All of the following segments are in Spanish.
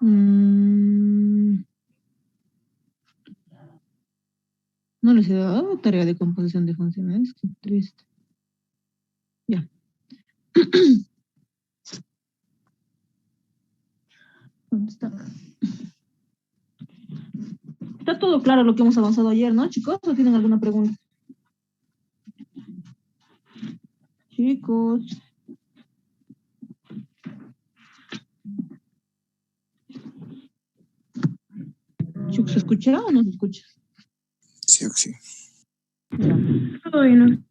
Mm, no les he dado tarea de composición de funciones. Qué triste. Ya. ¿Dónde está? Está todo claro lo que hemos avanzado ayer, ¿no, chicos? ¿O tienen alguna pregunta? Chicos. ¿Se escucha o no se escucha? Sí, sí. Ya. Todo bien.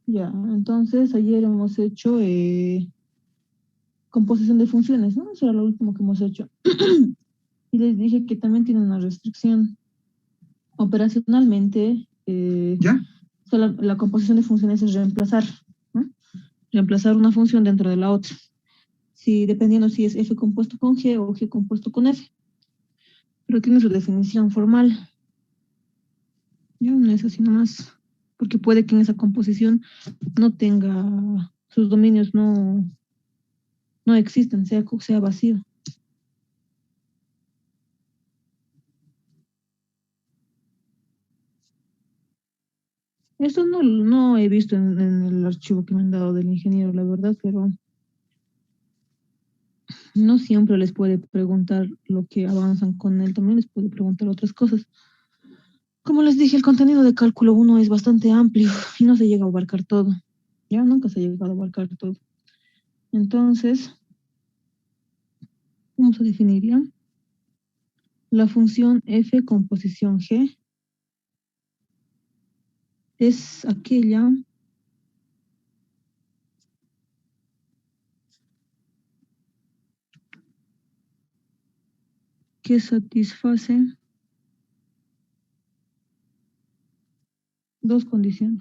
Ya, entonces ayer hemos hecho composición de funciones, ¿no? Eso era lo último que hemos hecho. Y les dije que también tiene una restricción. Operacionalmente, ¿Ya? La composición de funciones es reemplazar, ¿no? Reemplazar una función dentro de la otra. Si, dependiendo si es f compuesto con g o g compuesto con f. Pero tiene su definición formal. Ya no es así nomás. Porque puede que en esa composición no tenga, sus dominios no existan, sea vacío. Esto no he visto en el archivo que me han dado del ingeniero, la verdad, pero no siempre les puede preguntar lo que avanzan con él, también les puede preguntar otras cosas. Como les dije, el contenido de cálculo 1 es bastante amplio y no se llega a abarcar todo. Ya nunca se ha llegado a abarcar todo. Entonces, vamos a definir ya. La función f composición g es aquella que satisface dos condiciones.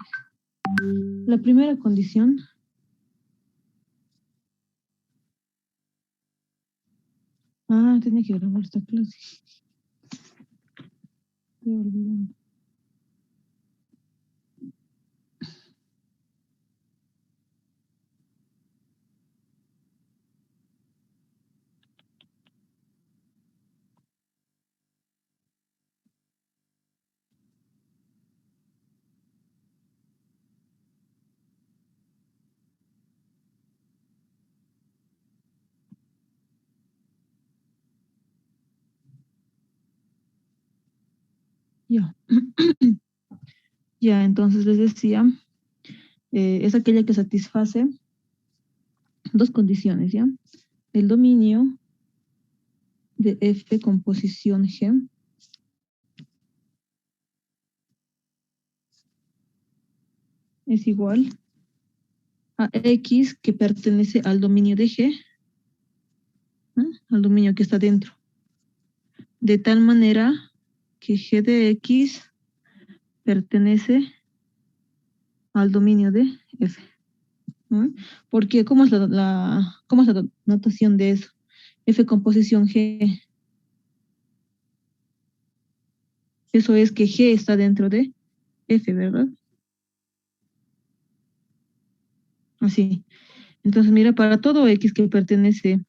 La primera condición tenía que grabar esta clase. Estoy olvidando. Ya. Ya, entonces les decía, es aquella que satisface dos condiciones, ¿ya? El dominio de f composición g es igual a x que pertenece al dominio de g, ¿no? Al dominio que está dentro, de tal manera que g de x pertenece al dominio de f. ¿No? Porque, ¿cómo es cómo es la notación de eso? F composición g. Eso es que g está dentro de f, ¿verdad? Así. Entonces, mira, para todo x que pertenece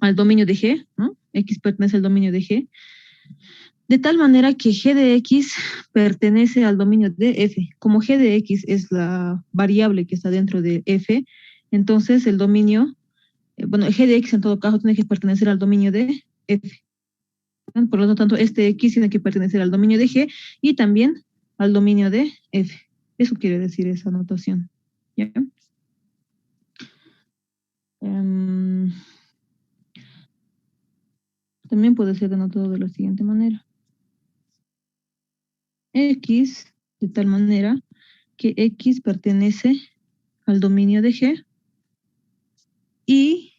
al dominio de g, ¿no? X pertenece al dominio de g, de tal manera que g de x pertenece al dominio de f. Como g de x es la variable que está dentro de f, entonces el dominio, bueno, g de x en todo caso tiene que pertenecer al dominio de f. Por lo tanto, este x tiene que pertenecer al dominio de g y también al dominio de f. Eso quiere decir esa notación. ¿Ya? También puede ser denotado de la siguiente manera. X, de tal manera que X pertenece al dominio de G y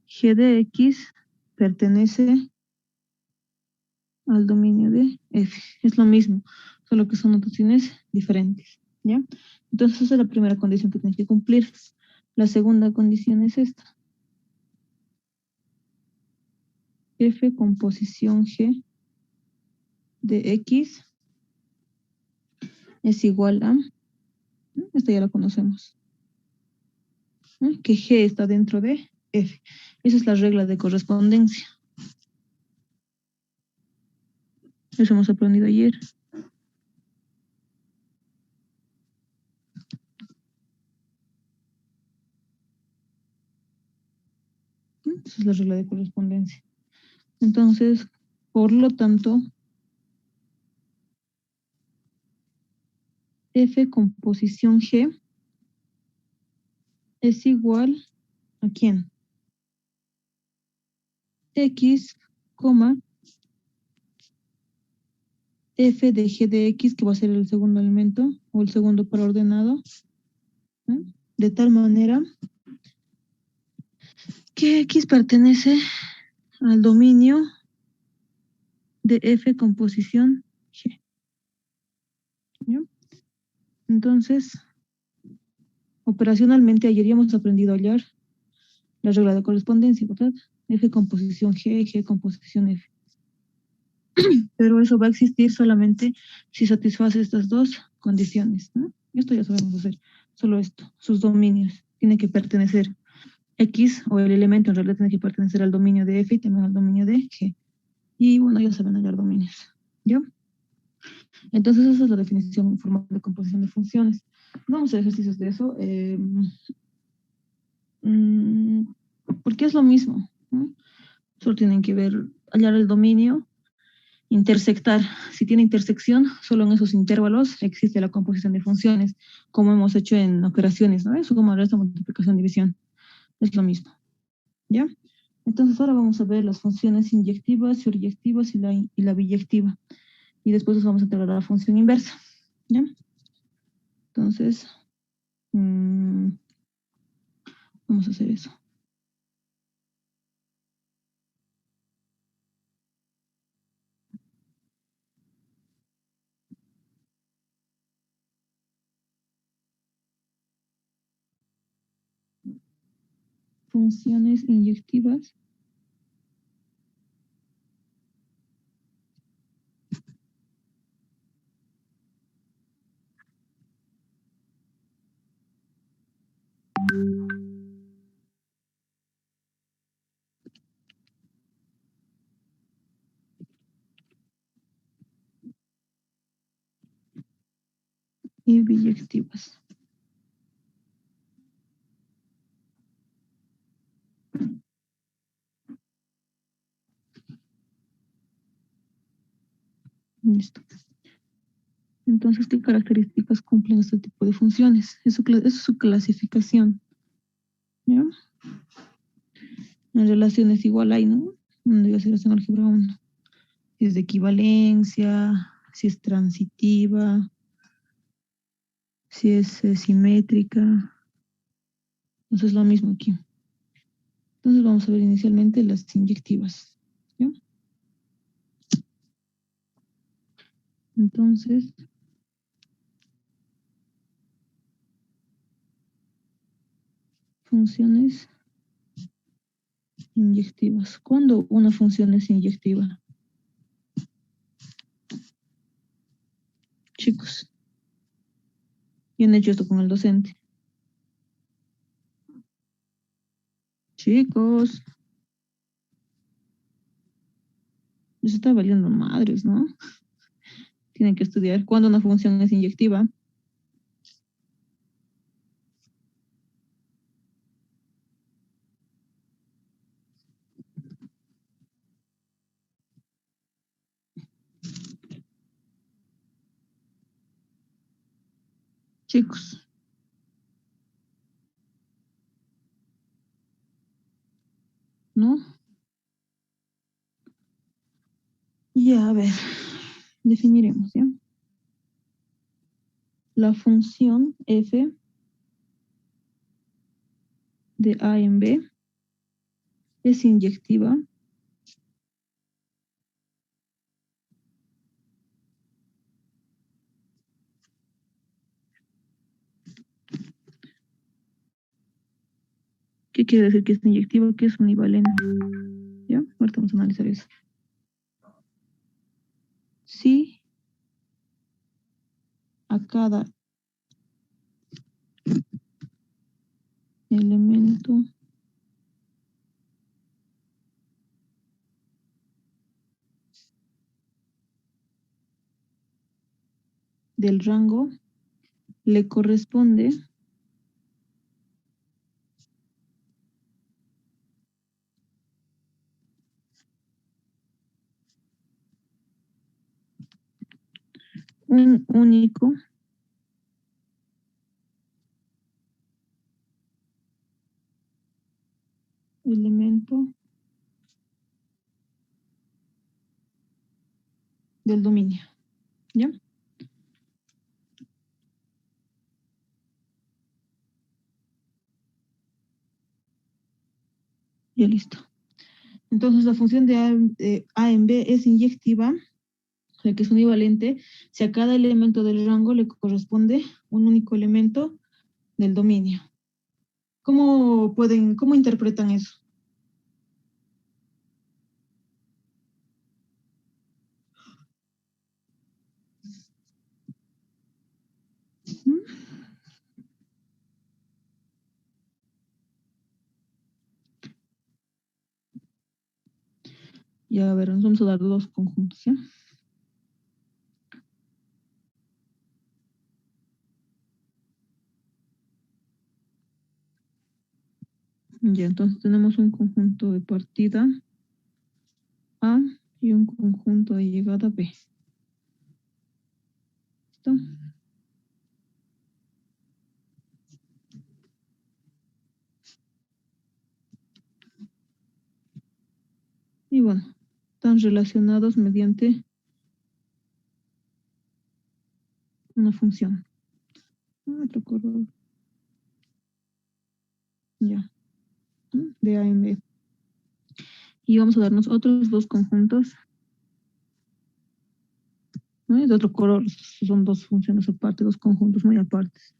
G de X pertenece al dominio de F. Es lo mismo, solo que son notaciones diferentes, ¿ya? Entonces esa es la primera condición que tienes que cumplir. La segunda condición es esta. F composición G de X es igual a, esta ya la conocemos, ¿no? Que G está dentro de F. Esa es la regla de correspondencia. Eso hemos aprendido ayer. Esa es la regla de correspondencia. Entonces, por lo tanto, F con posición G es igual a ¿quién? X, F de G de X, que va a ser el segundo elemento, o el segundo par ordenado, ¿eh? De tal manera que X pertenece al dominio de F con posición G. ¿Ya? Entonces, operacionalmente ayer ya hemos aprendido a hallar la regla de correspondencia, ¿verdad? F con posición G, G con posición F. Pero eso va a existir solamente si satisface estas dos condiciones, ¿no? Esto ya sabemos hacer, solo esto, sus dominios. Tiene que pertenecer X, o el elemento en realidad tiene que pertenecer al dominio de F y también al dominio de G. Y bueno, ya saben hallar dominios, ¿ya? Entonces esa es la definición formal de composición de funciones. Vamos a hacer ejercicios de eso, porque es lo mismo, ¿no? Solo tienen que ver, hallar el dominio, intersectar. Si tiene intersección, solo en esos intervalos existe la composición de funciones, como hemos hecho en operaciones, ¿no? Suma, resta, multiplicación, división. Es lo mismo, ¿ya? Entonces ahora vamos a ver las funciones inyectivas, suriyectivas y la biyectiva. Y después nos vamos a integrar a la función inversa, ¿ya? Entonces, vamos a hacer eso. Funciones inyectivas y biyectivas. Listo. Entonces, ¿qué características cumplen este tipo de funciones? Es su clasificación, ¿ya? En relaciones igual hay, ¿no? Donde iba a ser en álgebra 1. Si es de equivalencia, si es transitiva, si es simétrica. Entonces es lo mismo aquí. Entonces vamos a ver inicialmente las inyectivas, ¿ya? Entonces, funciones inyectivas. ¿Cuándo una función es inyectiva? Chicos, ¿quién ha hecho esto con el docente? Chicos, eso está valiendo madres, ¿no? Tienen que estudiar cuándo una función es inyectiva. Chicos, ¿no? Ya, a ver, definiremos, ¿ya? La función f de a en b es inyectiva ¿qué quiere decir que es inyectiva? Que es univalente, ¿ya? Ahorita vamos a analizar eso. Si a cada elemento del rango le corresponde un único elemento del dominio. ¿Ya? Ya listo. Entonces la función de A en B es inyectiva, o sea que es univalente, si a cada elemento del rango le corresponde un único elemento del dominio. ¿Cómo interpretan eso? ¿Mm? Ya, a ver, nos vamos a dar dos conjuntos, ¿ya? Ya, entonces tenemos un conjunto de partida A y un conjunto de llegada B. ¿Listo? Y bueno, están relacionados mediante una función. Otro color. Ya, de A en B. Y vamos a darnos otros dos conjuntos, ¿no? Es de otro color, son dos funciones aparte, dos conjuntos muy apartes.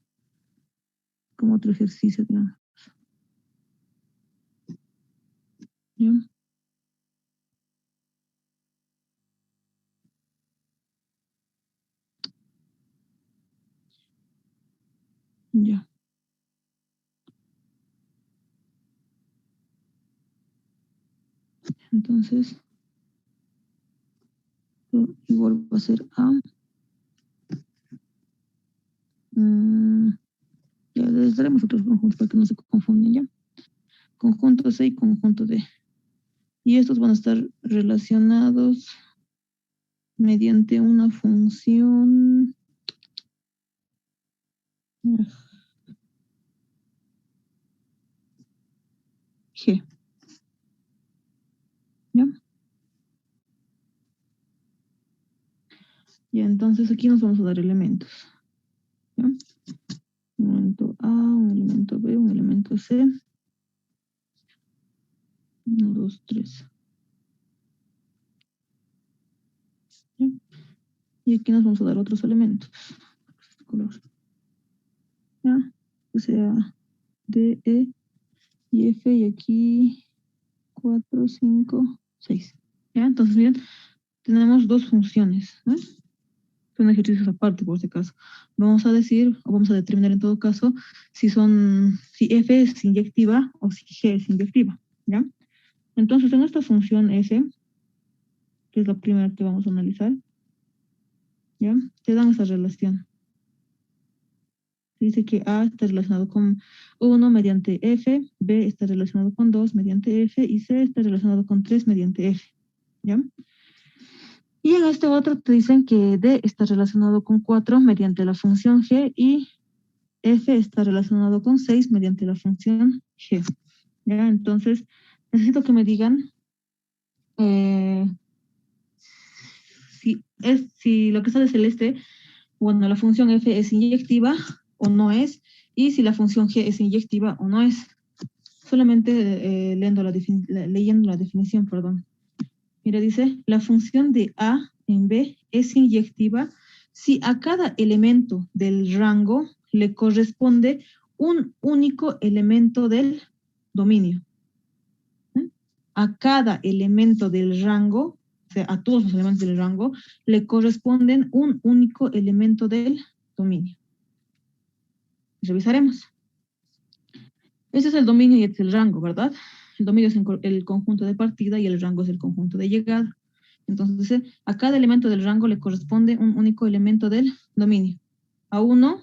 Como otro ejercicio, digamos. ¿Ya? Ya. Entonces, igual va a ser A. Ya les daremos otros conjuntos para que no se confunden, ¿ya? Conjunto C y conjunto D. Y estos van a estar relacionados mediante una función G. ¿Ya? Y entonces aquí nos vamos a dar elementos. ¿Ya? Un elemento A, un elemento B, un elemento C. 1, 2, 3. ¿Ya? Y aquí nos vamos a dar otros elementos. Este color. ¿Ya? Que sea D, E y F, y aquí 4, 5, 6. ¿Ya? Entonces, miren, tenemos dos funciones, ¿no? Son ejercicios aparte, por si acaso. Vamos a decir, o vamos a determinar en todo caso, si F es inyectiva o si G es inyectiva, ¿ya? Entonces, en esta función F, que es la primera que vamos a analizar, ¿ya? Te dan esa relación. Dice que A está relacionado con 1 mediante F, B está relacionado con 2 mediante F y C está relacionado con 3 mediante F, ¿ya? Y en este otro te dicen que D está relacionado con 4 mediante la función G y F está relacionado con 6 mediante la función G. ¿Ya? Entonces, necesito que me digan eh, si lo que sale celeste, bueno, la función F es inyectiva o no es, y si la función G es inyectiva o no es. Solamente leyendo la definición, perdón. Mira, dice, la función de A en B es inyectiva si a cada elemento del rango le corresponde un único elemento del dominio. ¿Eh? A cada elemento del rango, o sea, a todos los elementos del rango, le corresponden un único elemento del dominio. Revisaremos. Ese es el dominio y este es el rango, ¿verdad? El dominio es el conjunto de partida y el rango es el conjunto de llegada. Entonces, a cada elemento del rango le corresponde un único elemento del dominio. A 1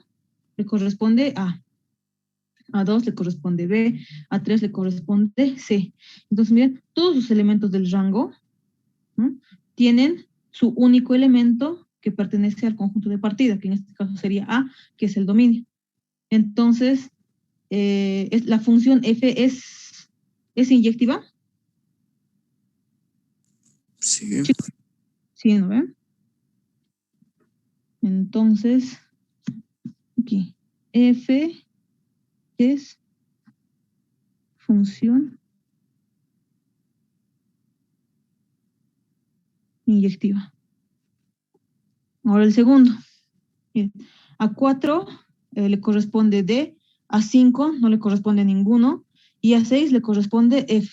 le corresponde A 2 le corresponde B, a 3 le corresponde C. Entonces, miren, todos los elementos del rango, ¿no?, tienen su único elemento que pertenece al conjunto de partida, que en este caso sería A, que es el dominio. Entonces, la función f es inyectiva. Sí. Sí, ¿no ven? Entonces, aquí, f es función inyectiva. Ahora el segundo. Bien. A 4 le corresponde D, a 5 no le corresponde ninguno, y a 6 le corresponde F.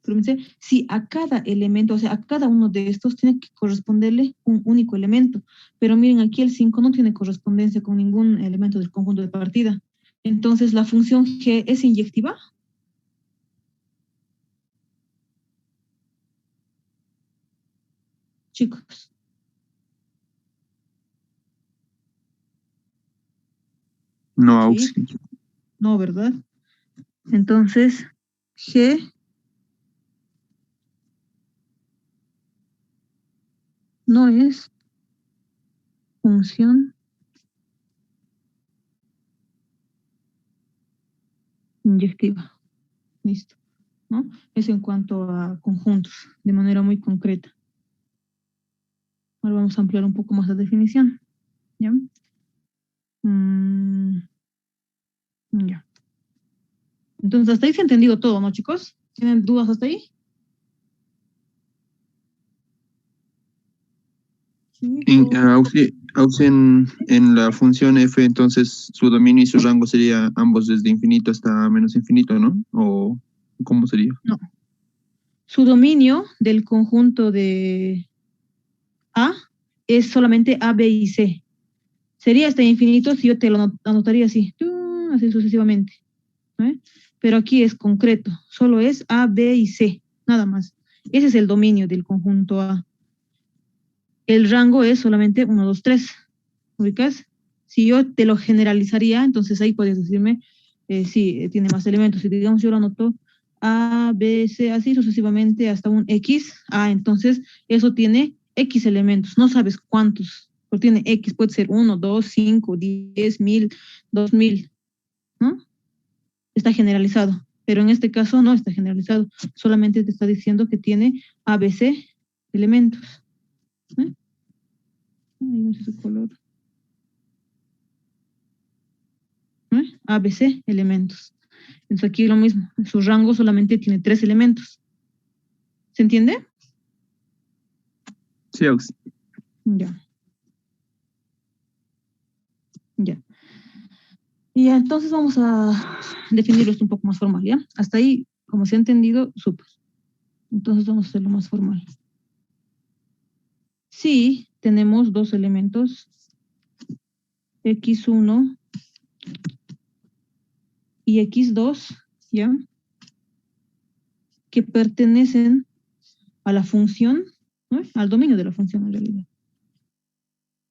Pero si a cada elemento, o sea, a cada uno de estos tiene que corresponderle un único elemento. Pero miren, aquí el 5 no tiene correspondencia con ningún elemento del conjunto de partida. Entonces, ¿la función G es inyectiva? Chicos. No, Auxi. No, ¿verdad? Entonces, G no es función inyectiva. Listo, ¿no? Eso en cuanto a conjuntos, de manera muy concreta. Ahora vamos a ampliar un poco más la definición. ¿Ya? Ya. Entonces, hasta ahí se ha entendido todo, ¿no, chicos? ¿Tienen dudas hasta ahí? Auxi, en la función f, entonces su dominio y su rango sería ambos desde infinito hasta menos infinito, ¿no? ¿O cómo sería? No. Su dominio del conjunto de A es solamente A, B y C. Sería hasta infinito si yo te lo anotaría así, así sucesivamente, ¿no? Pero aquí es concreto, solo es A, B y C, nada más. Ese es el dominio del conjunto A. El rango es solamente 1, 2, 3. ¿Ubicas? Si yo te lo generalizaría, entonces ahí puedes decirme, sí, tiene más elementos. Si digamos yo lo anoto A, B, C, así sucesivamente hasta un X, entonces eso tiene X elementos. No sabes cuántos, pero tiene X, puede ser 1, 2, 5, 10, 1000, 2000, ¿no? Está generalizado. Pero en este caso no está generalizado. Solamente te está diciendo que tiene A, B, C elementos. Ahí no sé su color. ABC elementos. Entonces aquí lo mismo, su rango solamente tiene 3 elementos. ¿Se entiende? Sí, Auxi. Ya. Ya. Y entonces vamos a definirlo esto un poco más formal, ¿ya? Hasta ahí, como se ha entendido, súper. Entonces vamos a hacerlo más formal. Sí, tenemos dos elementos, X1 y X2, ¿ya? Que pertenecen a la función, ¿no? Al dominio de la función en realidad.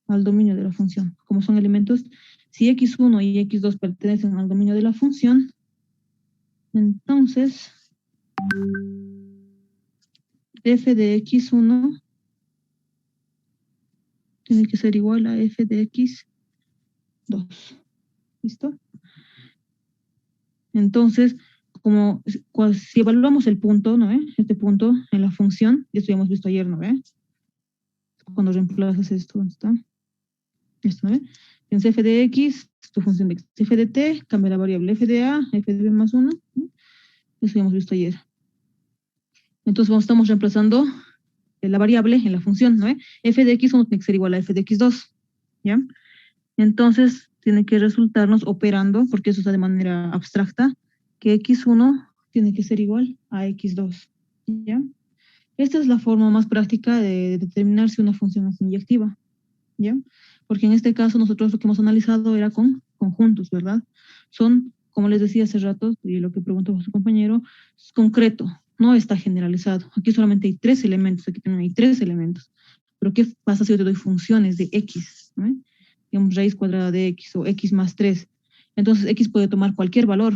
Al dominio de la función. Como son elementos, si X1 y X2 pertenecen al dominio de la función, entonces f de X1 tiene que ser igual a f de X2. ¿Listo? Entonces, como si evaluamos el punto, ¿no? Este punto en la función, esto ya hemos visto ayer, ¿no? Cuando reemplazas esto, ¿dónde está? Esto, ¿no? Entonces f de X, tu función de X. F de T, cambia la variable f de A, f de B más 1, ¿no? Eso ya hemos visto ayer. Entonces estamos reemplazando la variable en la función, ¿no? F de X1 tiene que ser igual a f de X2, ¿ya? Entonces tiene que resultarnos operando, porque eso está de manera abstracta, que X1 tiene que ser igual a X2, ¿ya? Esta es la forma más práctica de determinar si una función es inyectiva, ¿ya? Porque en este caso nosotros lo que hemos analizado era con conjuntos, ¿verdad? Son, como les decía hace rato, y lo que preguntó su compañero, es concreto. no está generalizado. Aquí solamente hay 3 elementos, aquí también hay 3 elementos. Pero ¿qué pasa si yo te doy funciones de x? ¿No? Digamos, raíz cuadrada de x o x más 3. Entonces, x puede tomar cualquier valor,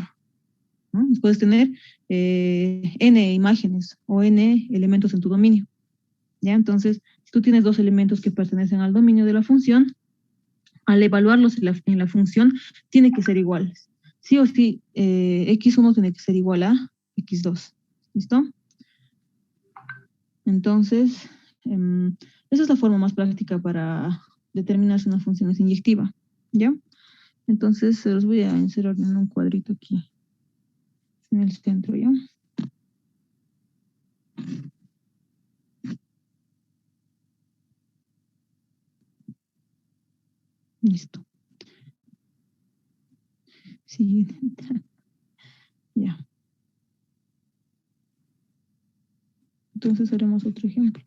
¿no? Puedes tener n imágenes o n elementos en tu dominio. ¿Ya? Entonces, si tú tienes 2 elementos que pertenecen al dominio de la función, al evaluarlos en la función, tiene que ser iguales. Sí o sí, x1 tiene que ser igual a x2. ¿Listo? Entonces, esa es la forma más práctica para determinar si una función es inyectiva. ¿Ya? Entonces, se los voy a inserir en un cuadrito aquí, en el centro, ¿ya? Listo. Siguiente. Ya. Entonces haremos otro ejemplo.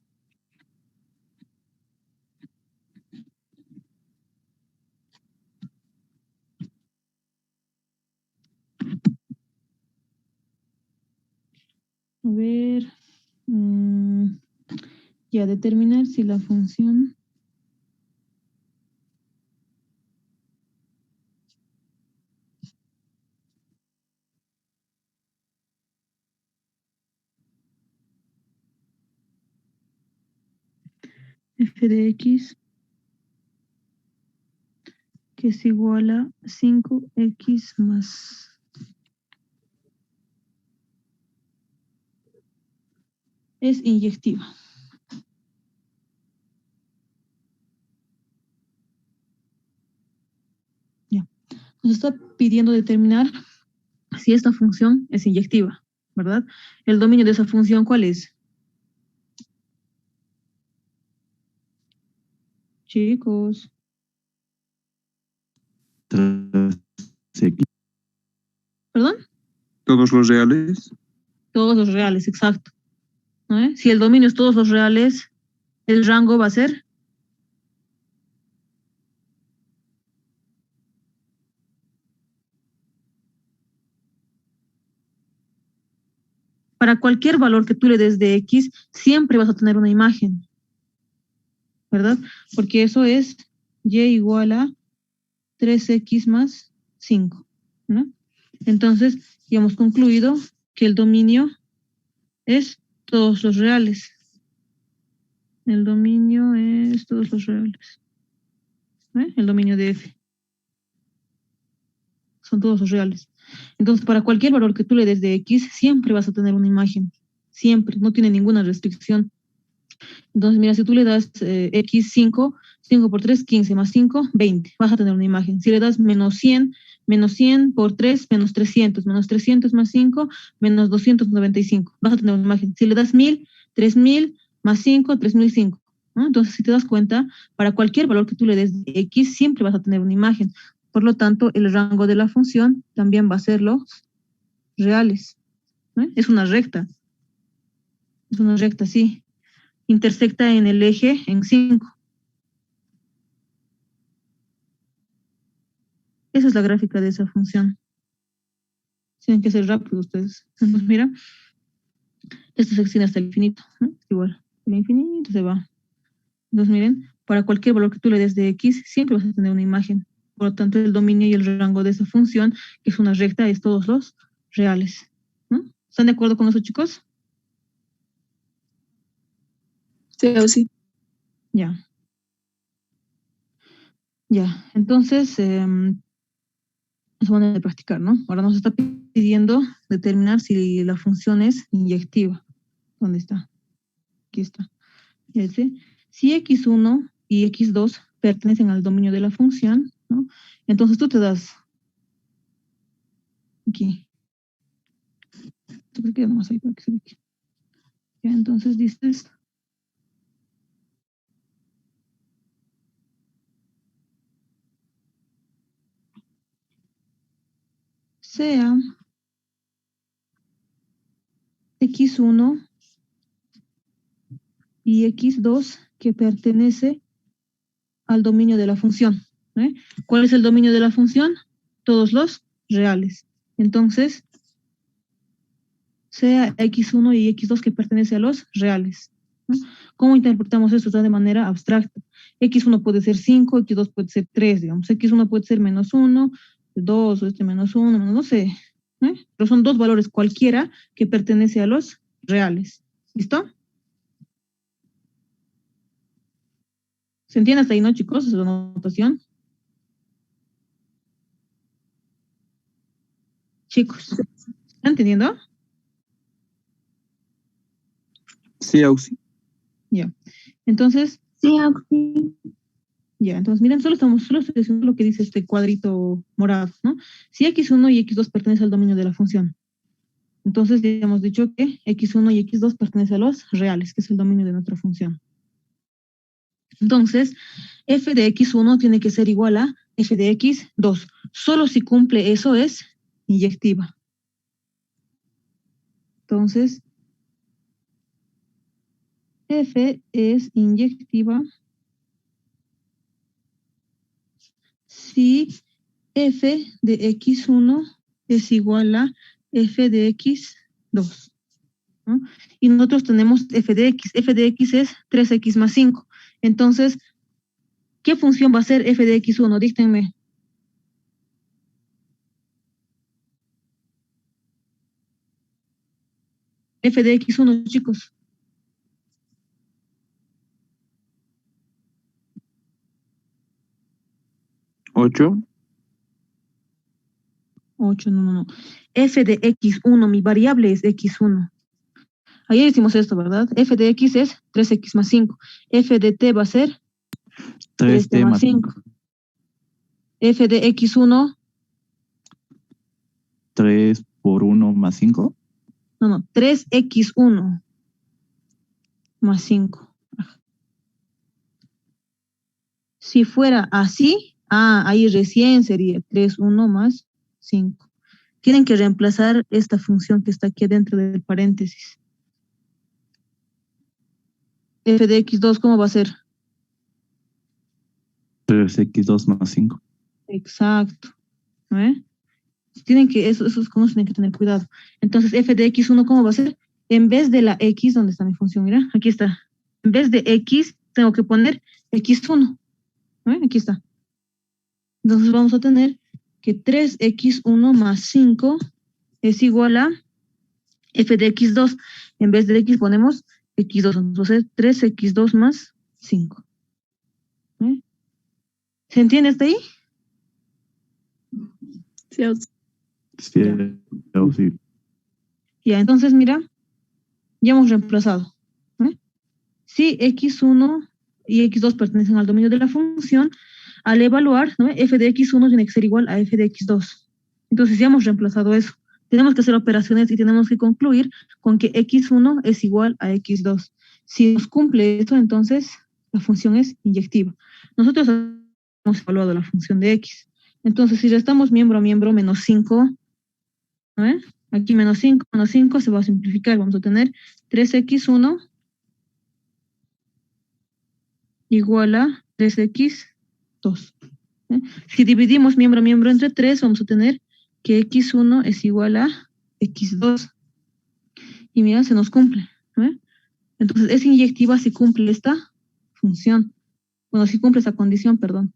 A ver, ya determinar si la función f de x que es igual a 5x más es inyectiva. Ya. Nos está pidiendo determinar si esta función es inyectiva, ¿verdad? El dominio de esa función, ¿cuál es? Chicos. ¿Perdón? Todos los reales. Todos los reales, exacto. ¿No? Si el dominio es todos los reales, el rango va a ser para cualquier valor que tú le des de x, siempre vas a tener una imagen, ¿verdad? Porque eso es y igual a 3x más 5, ¿no? Entonces, ya hemos concluido que el dominio es todos los reales. El dominio es todos los reales. ¿Eh? El dominio de f. Son todos los reales. Entonces, para cualquier valor que tú le des de x, siempre vas a tener una imagen. Siempre, no tiene ninguna restricción. Entonces, mira, si tú le das x5, 5 por 3, 15, más 5, 20. Vas a tener una imagen. Si le das menos 100 por 3, menos 300 más 5, menos 295. Vas a tener una imagen. Si le das 1000, 3000 más 5, 3005. ¿No? Entonces, si te das cuenta, para cualquier valor que tú le des de x, siempre vas a tener una imagen. Por lo tanto, el rango de la función también va a ser los reales. ¿No? Es una recta. Es una recta, sí. Intersecta en el eje en 5. Esa es la gráfica de esa función. Tienen que ser rápidos ustedes. Entonces, mira, esto se extiende hasta el infinito, ¿no? Igual, el infinito se va. Entonces, miren, para cualquier valor que tú le des de x, siempre vas a tener una imagen. Por lo tanto, el dominio y el rango de esa función, que es una recta, es todos los reales. ¿No? ¿Están de acuerdo con eso, chicos? Sí. Ya. Ya, entonces, es manera de practicar, ¿no? Ahora nos está pidiendo determinar si la función es inyectiva. ¿Dónde está? Aquí está. Ya dice, si x1 y x2 pertenecen al dominio de la función, ¿no? Entonces tú te das aquí. Esto queda nomás ahí para que se ubique. Ya, entonces dices sea x1 y x2 que pertenece al dominio de la función. ¿Eh? ¿Cuál es el dominio de la función? Todos los reales. Entonces, sea x1 y x2 que pertenece a los reales, ¿no? ¿Cómo interpretamos esto? De manera abstracta. X1 puede ser 5, X2 puede ser 3, digamos. X1 puede ser -1, 2, o -1, no sé. Pero son dos valores cualquiera que pertenece a los reales. ¿Listo? ¿Se entiende hasta ahí, no, chicos? Esa es la notación. Chicos, ¿están entendiendo? Sí, Auxi. Ya. Entonces, Sí, Auxi. ya, entonces miren, solo estoy diciendo lo que dice este cuadrito morado, ¿no? Si x1 y x2 pertenecen al dominio de la función, entonces ya hemos dicho que x1 y x2 pertenecen a los reales, que es el dominio de nuestra función. Entonces, f de x1 tiene que ser igual a f de x2. Solo si cumple eso es inyectiva. Entonces, f es inyectiva si f de x1 es igual a f de x2. ¿No? Y nosotros tenemos f de x. F de x es 3x más 5. Entonces, ¿qué función va a ser f de x1? Díctenme. F de x1, chicos. 8. 8, no. F de x1, mi variable es x1. Ayer hicimos esto, ¿verdad? F de x es 3x más 5. F de t va a ser 3t más 5. F de x1. 3 por 1 más 5. No, 3x1 más 5. Si fuera así, ahí recién sería 3, 1 más 5. Tienen que reemplazar esta función que está aquí dentro del paréntesis. F de x2, ¿cómo va a ser? 3x2 más 5. Exacto. Esos conos tienen que tener cuidado. Entonces, f de x1, ¿cómo va a ser? En vez de la x, ¿dónde está mi función? Mira, aquí está. En vez de x, tengo que poner x1. Aquí está. Entonces, vamos a tener que 3x1 más 5 es igual a f de x2. En vez de x ponemos x2. Entonces, 3x2 más 5. ¿Se entiende hasta ahí? Sí, Auxi. Sí, Ya. sí. Ya, entonces, mira, ya hemos reemplazado. Si x1 y x2 pertenecen al dominio de la función, al evaluar, f de x1 tiene que ser igual a f de x2. Entonces ya hemos reemplazado eso. Tenemos que hacer operaciones y tenemos que concluir con que x1 es igual a x2. Si nos cumple esto, entonces la función es inyectiva. Nosotros hemos evaluado la función de x. Entonces, si restamos miembro a miembro, menos 5, aquí menos 5 se va a simplificar. Vamos a tener 3x1 igual a 3x2. Si dividimos miembro a miembro entre 3, vamos a tener que x1 es igual a x2. Y mira, se nos cumple. Entonces, es inyectiva si cumple esta función. Bueno, si cumple esa condición, perdón.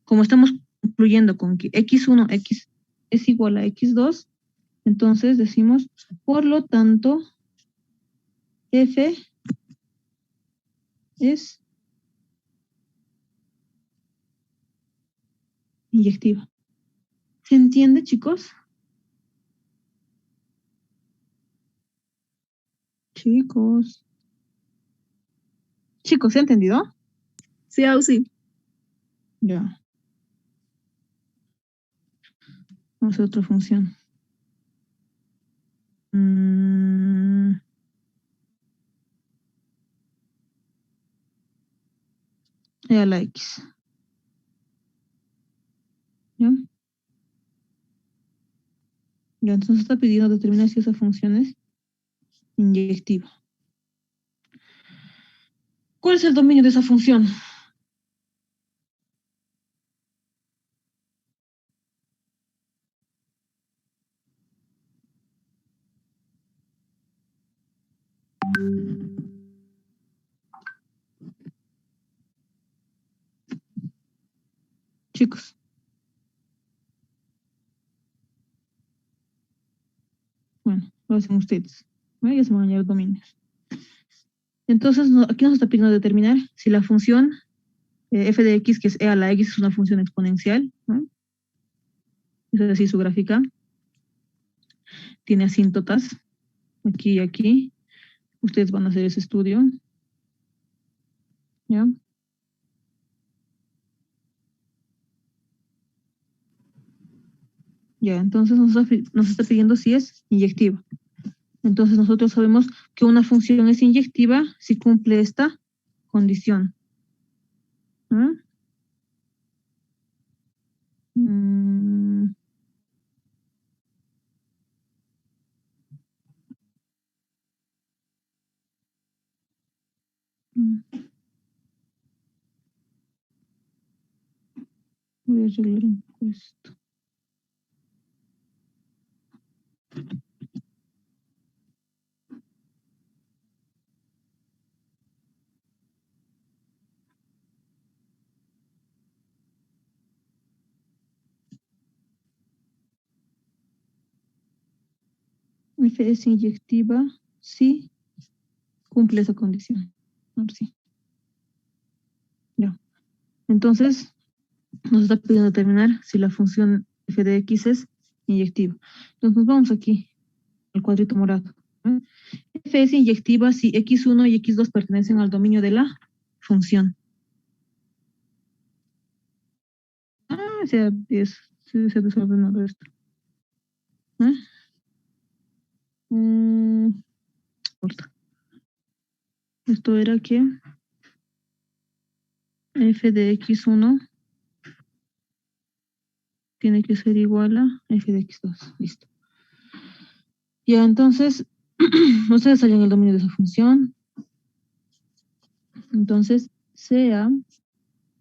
Como estamos concluyendo con que x1 es igual a x2, entonces decimos, por lo tanto, f es inyectiva. ¿Se entiende, chicos? Chicos, ¿se ha entendido? Sí, Auxi. Ya. Vamos a otra función. Ya la X. ¿Ya? Ya, entonces está pidiendo determinar si esa función es inyectiva. ¿Cuál es el dominio de esa función? Chicos. Bueno, lo hacen ustedes. Ya se van a añadir dominios. Entonces, aquí nos está pidiendo determinar si la función f de x, que es e a la x, es una función exponencial, ¿no? Es así su gráfica. Tiene asíntotas, aquí y aquí. Ustedes van a hacer ese estudio. ¿Ya? Ya, entonces nos está pidiendo si es inyectiva. Entonces nosotros sabemos que una función es inyectiva si cumple esta condición. ¿Ah? Voy a arreglar un poco esto. F es inyectiva si cumple esa condición. Ahora sí. Ya. Entonces, nos está pidiendo determinar si la función f de x es inyectiva. Entonces, nos vamos aquí, al cuadrito morado. F es inyectiva si x1 y x2 pertenecen al dominio de la función. Se ha desordenado esto. Esto era que f de x1 tiene que ser igual a f de x2. Listo. Ya, entonces, ustedes salen el dominio de esa función. Entonces, sea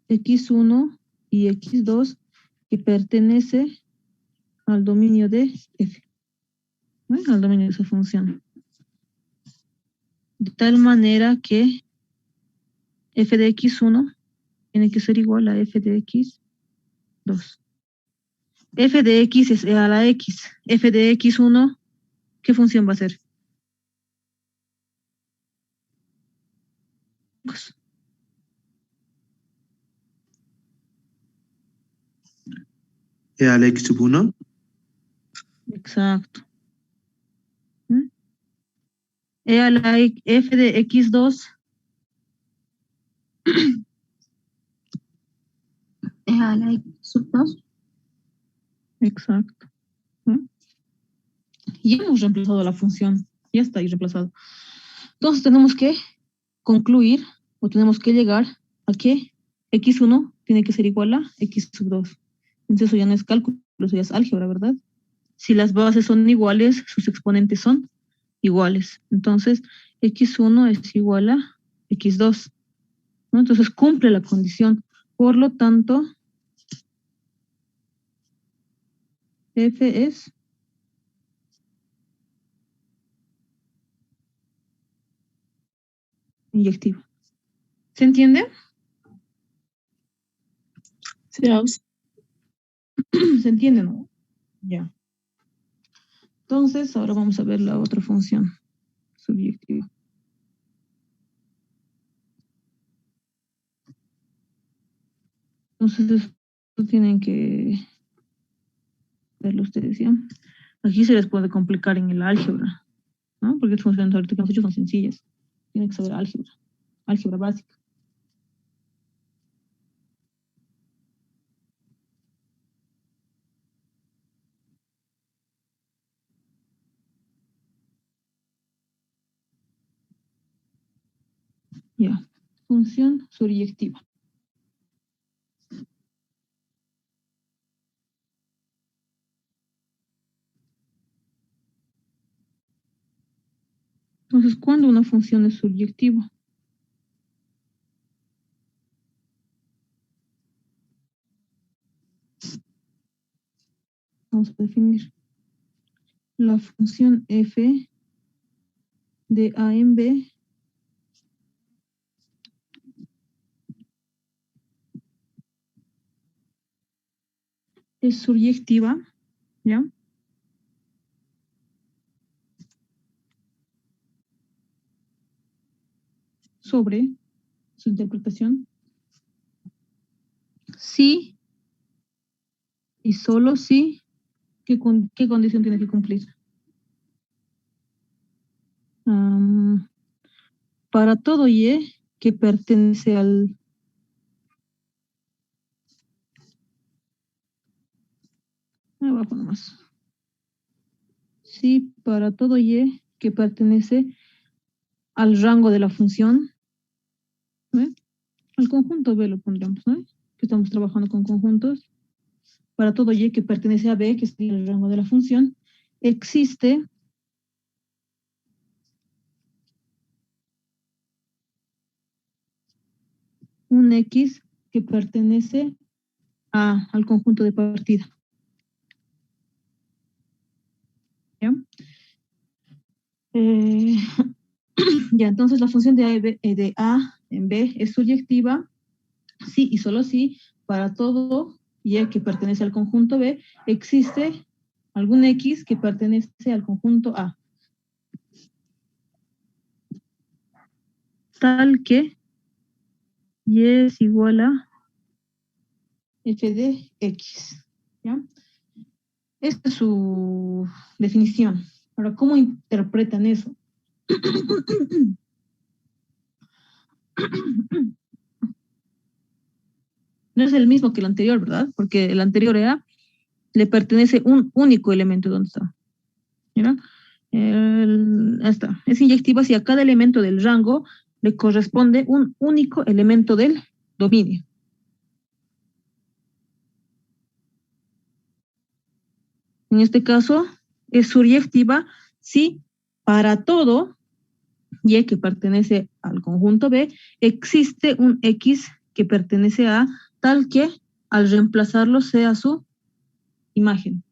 x1 y x2 que pertenece al dominio de f, ¿no? Al dominio de esa función. De tal manera que f de x1 tiene que ser igual a f de x2. F de x es e a la x. F de x1, ¿qué función va a ser? E a la x sub 1. Exacto. E a la f de x2. E a la x sub 2. Exacto. Ya hemos reemplazado la función. Ya está ahí reemplazado. Entonces tenemos que concluir o tenemos que llegar a que x1 tiene que ser igual a x sub 2. Entonces eso ya no es cálculo, eso ya es álgebra, ¿verdad? Si las bases son iguales, sus exponentes son iguales. Entonces x1 es igual a x2, ¿no? Entonces cumple la condición. Por lo tanto, f es inyectiva. ¿Se entiende? Sí, Auxi. ¿Se entiende, no? Ya. Entonces, ahora vamos a ver la otra función subyectiva. Entonces, esto tienen que verlo ustedes, ¿ya? Aquí se les puede complicar en el álgebra, ¿no? Porque estas funciones ahorita que hemos hecho son sencillas. Tienen que saber álgebra, álgebra básica. Ya, función subyectiva. Entonces, ¿cuándo una función es subyectiva? Vamos a definir la función f de a en b es suryectiva, ¿ya? Sobre su interpretación. Sí y solo sí. ¿Qué condición tiene que cumplir? Para todo y que pertenece al... Abajo nomás. Sí, para todo y que pertenece al rango de la función. ¿Ve? Al conjunto B lo pondremos, ¿no? Que estamos trabajando con conjuntos. Para todo y que pertenece a B, que es el rango de la función, existe un X que pertenece al conjunto de partida. ¿Ya? Ya, entonces la función de A en B es suryectiva, sí y solo sí, para todo y que pertenece al conjunto B, existe algún X que pertenece al conjunto A. Tal que Y es igual a f de X. ¿Ya? Esta es su definición. Ahora, ¿cómo interpretan eso? No es el mismo que el anterior, ¿verdad? Porque el anterior era, le pertenece un único elemento. ¿Dónde está? ¿Ya? Esta es inyectiva si a cada elemento del rango le corresponde un único elemento del dominio. En este caso, es suryectiva si para todo Y que pertenece al conjunto B, existe un X que pertenece a tal que al reemplazarlo sea su imagen.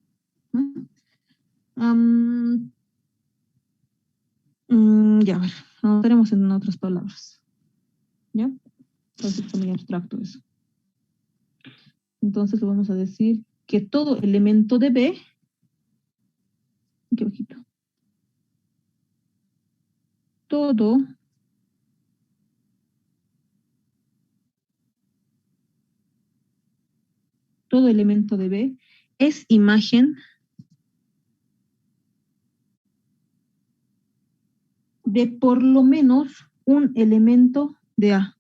Ya, a ver, anotaremos en otras palabras. ¿Ya? Entonces está muy abstracto eso. Entonces lo vamos a decir que todo elemento de B, qué ojito, todo elemento de B es imagen de por lo menos un elemento de A.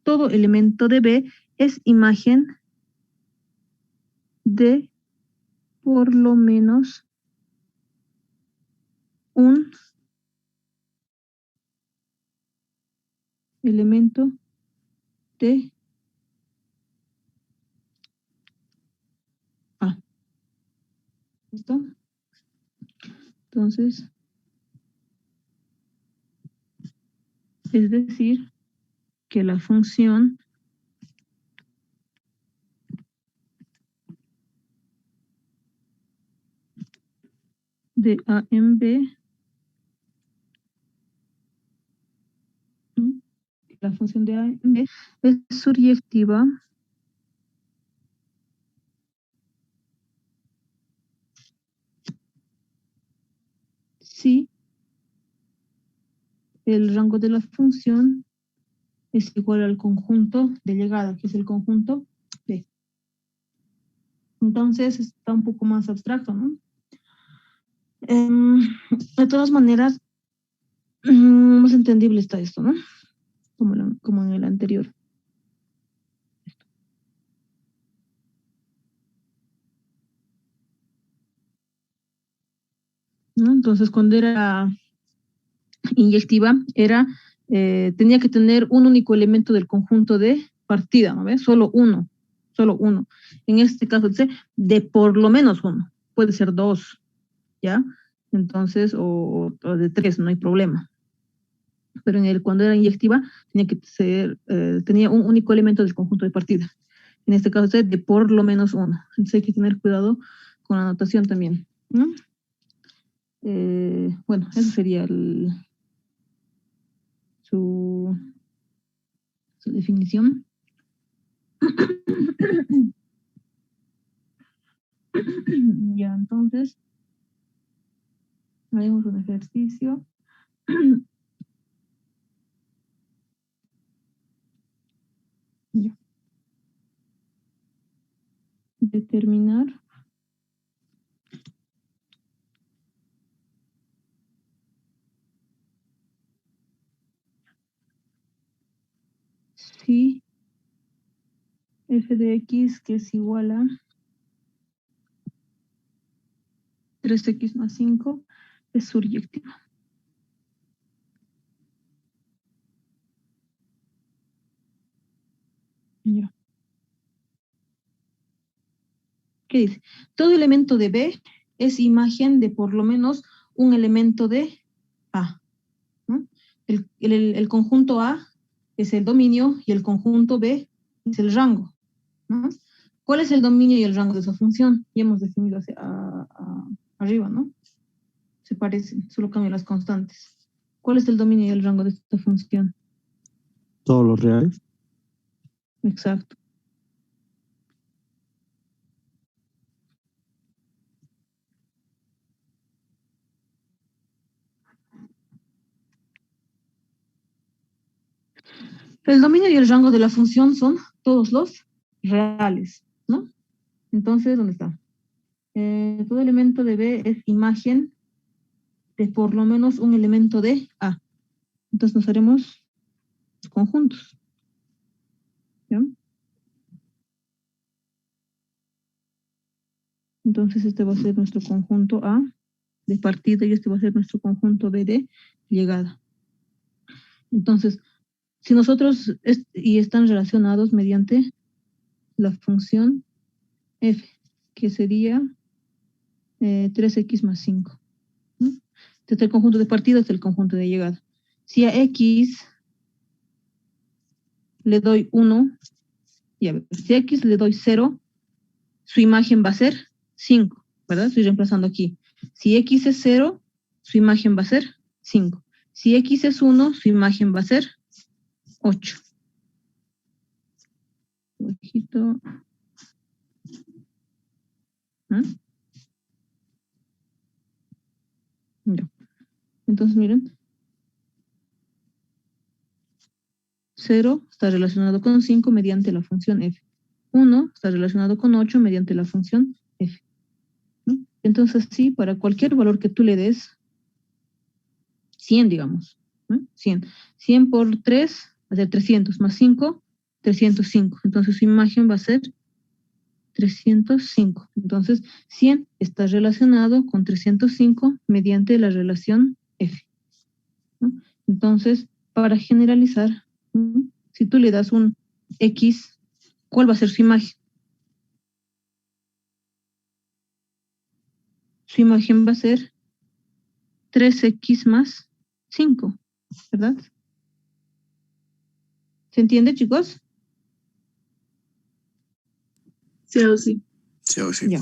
Todo elemento de B es imagen de por lo menos un elemento de A. ¿Listo? Entonces, es decir, que la función de A en B, ¿no? La función de A en B es suryectiva si el rango de la función es igual al conjunto de llegada, que es el conjunto B. Entonces, está un poco más abstracto, ¿no? De todas maneras, más entendible está esto, ¿no? Como en el anterior. ¿No? Entonces, cuando era inyectiva, tenía que tener un único elemento del conjunto de partida, ¿no ves? Solo uno. En este caso, de por lo menos uno. Puede ser dos, ¿ya? Entonces, o de tres, no hay problema. Pero cuando era inyectiva, tenía un único elemento del conjunto de partida. En este caso, de por lo menos uno. Entonces hay que tener cuidado con la anotación también, ¿no? Bueno, eso sería su definición. Ya, entonces, haremos un ejercicio. Ya. Determinar si f de x, que es igual a 3x más 5, es surjectiva. Ya. ¿Qué dice? Todo elemento de B es imagen de por lo menos un elemento de A, ¿no? El conjunto A es el dominio y el conjunto B es el rango, ¿no? ¿Cuál es el dominio y el rango de esa función? Ya hemos definido arriba, ¿no? Se parecen, solo cambian las constantes. ¿Cuál es el dominio y el rango de esta función? Todos los reales. Exacto. El dominio y el rango de la función son todos los reales, ¿no? Entonces, ¿dónde está? Todo elemento de B es imagen de por lo menos un elemento de A. Entonces nos haremos conjuntos. ¿Ya? Entonces este va a ser nuestro conjunto A de partida y este va a ser nuestro conjunto B de llegada. Entonces, si nosotros están relacionados mediante la función f, que sería 3x más 5. ¿No? Este es el conjunto de partida, este es el conjunto de llegada. Si a x le doy 1, y a ver, si a x le doy 0, su imagen va a ser 5, ¿verdad? Estoy reemplazando aquí. Si x es 0, su imagen va a ser 5. Si x es 1, su imagen va a ser 8. Ojito. ¿Ah? Ya. Entonces, miren. 0 está relacionado con 5 mediante la función f. 1 está relacionado con 8 mediante la función f. ¿No? Entonces, sí, para cualquier valor que tú le des, 100, digamos. ¿No? 100. 100 por 3 va a ser 300, más 5, 305. Entonces, su imagen va a ser 305. Entonces, 100 está relacionado con 305 mediante la relación f. ¿No? Entonces, para generalizar, ¿no? Si tú le das un x, ¿cuál va a ser su imagen? Su imagen va a ser 3x más 5, ¿verdad? ¿Se entiende, chicos? Sí o sí. Sí o sí. Ya.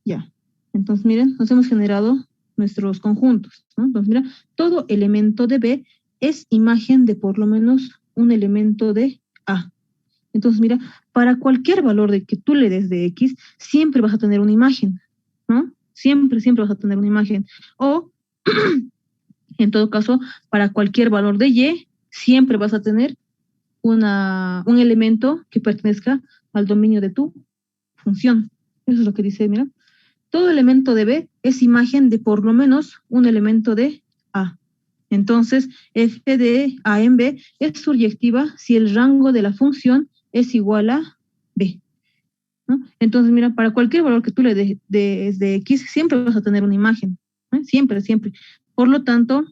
Ya. Entonces, miren, nos hemos generado nuestros conjuntos, ¿no? Entonces, mira, todo elemento de B es imagen de por lo menos un elemento de A. Entonces, mira, para cualquier valor de que tú le des de X, siempre vas a tener una imagen, ¿no? Siempre vas a tener una imagen. O, en todo caso, para cualquier valor de Y, siempre vas a tener un elemento que pertenezca al dominio de tu función. Eso es lo que dice, mira. Todo elemento de B es imagen de por lo menos un elemento de A. Entonces, f de A en B es surjectiva si el rango de la función es igual a B. ¿No? Entonces, mira, para cualquier valor que tú le des de X, siempre vas a tener una imagen. ¿No? Siempre. Por lo tanto,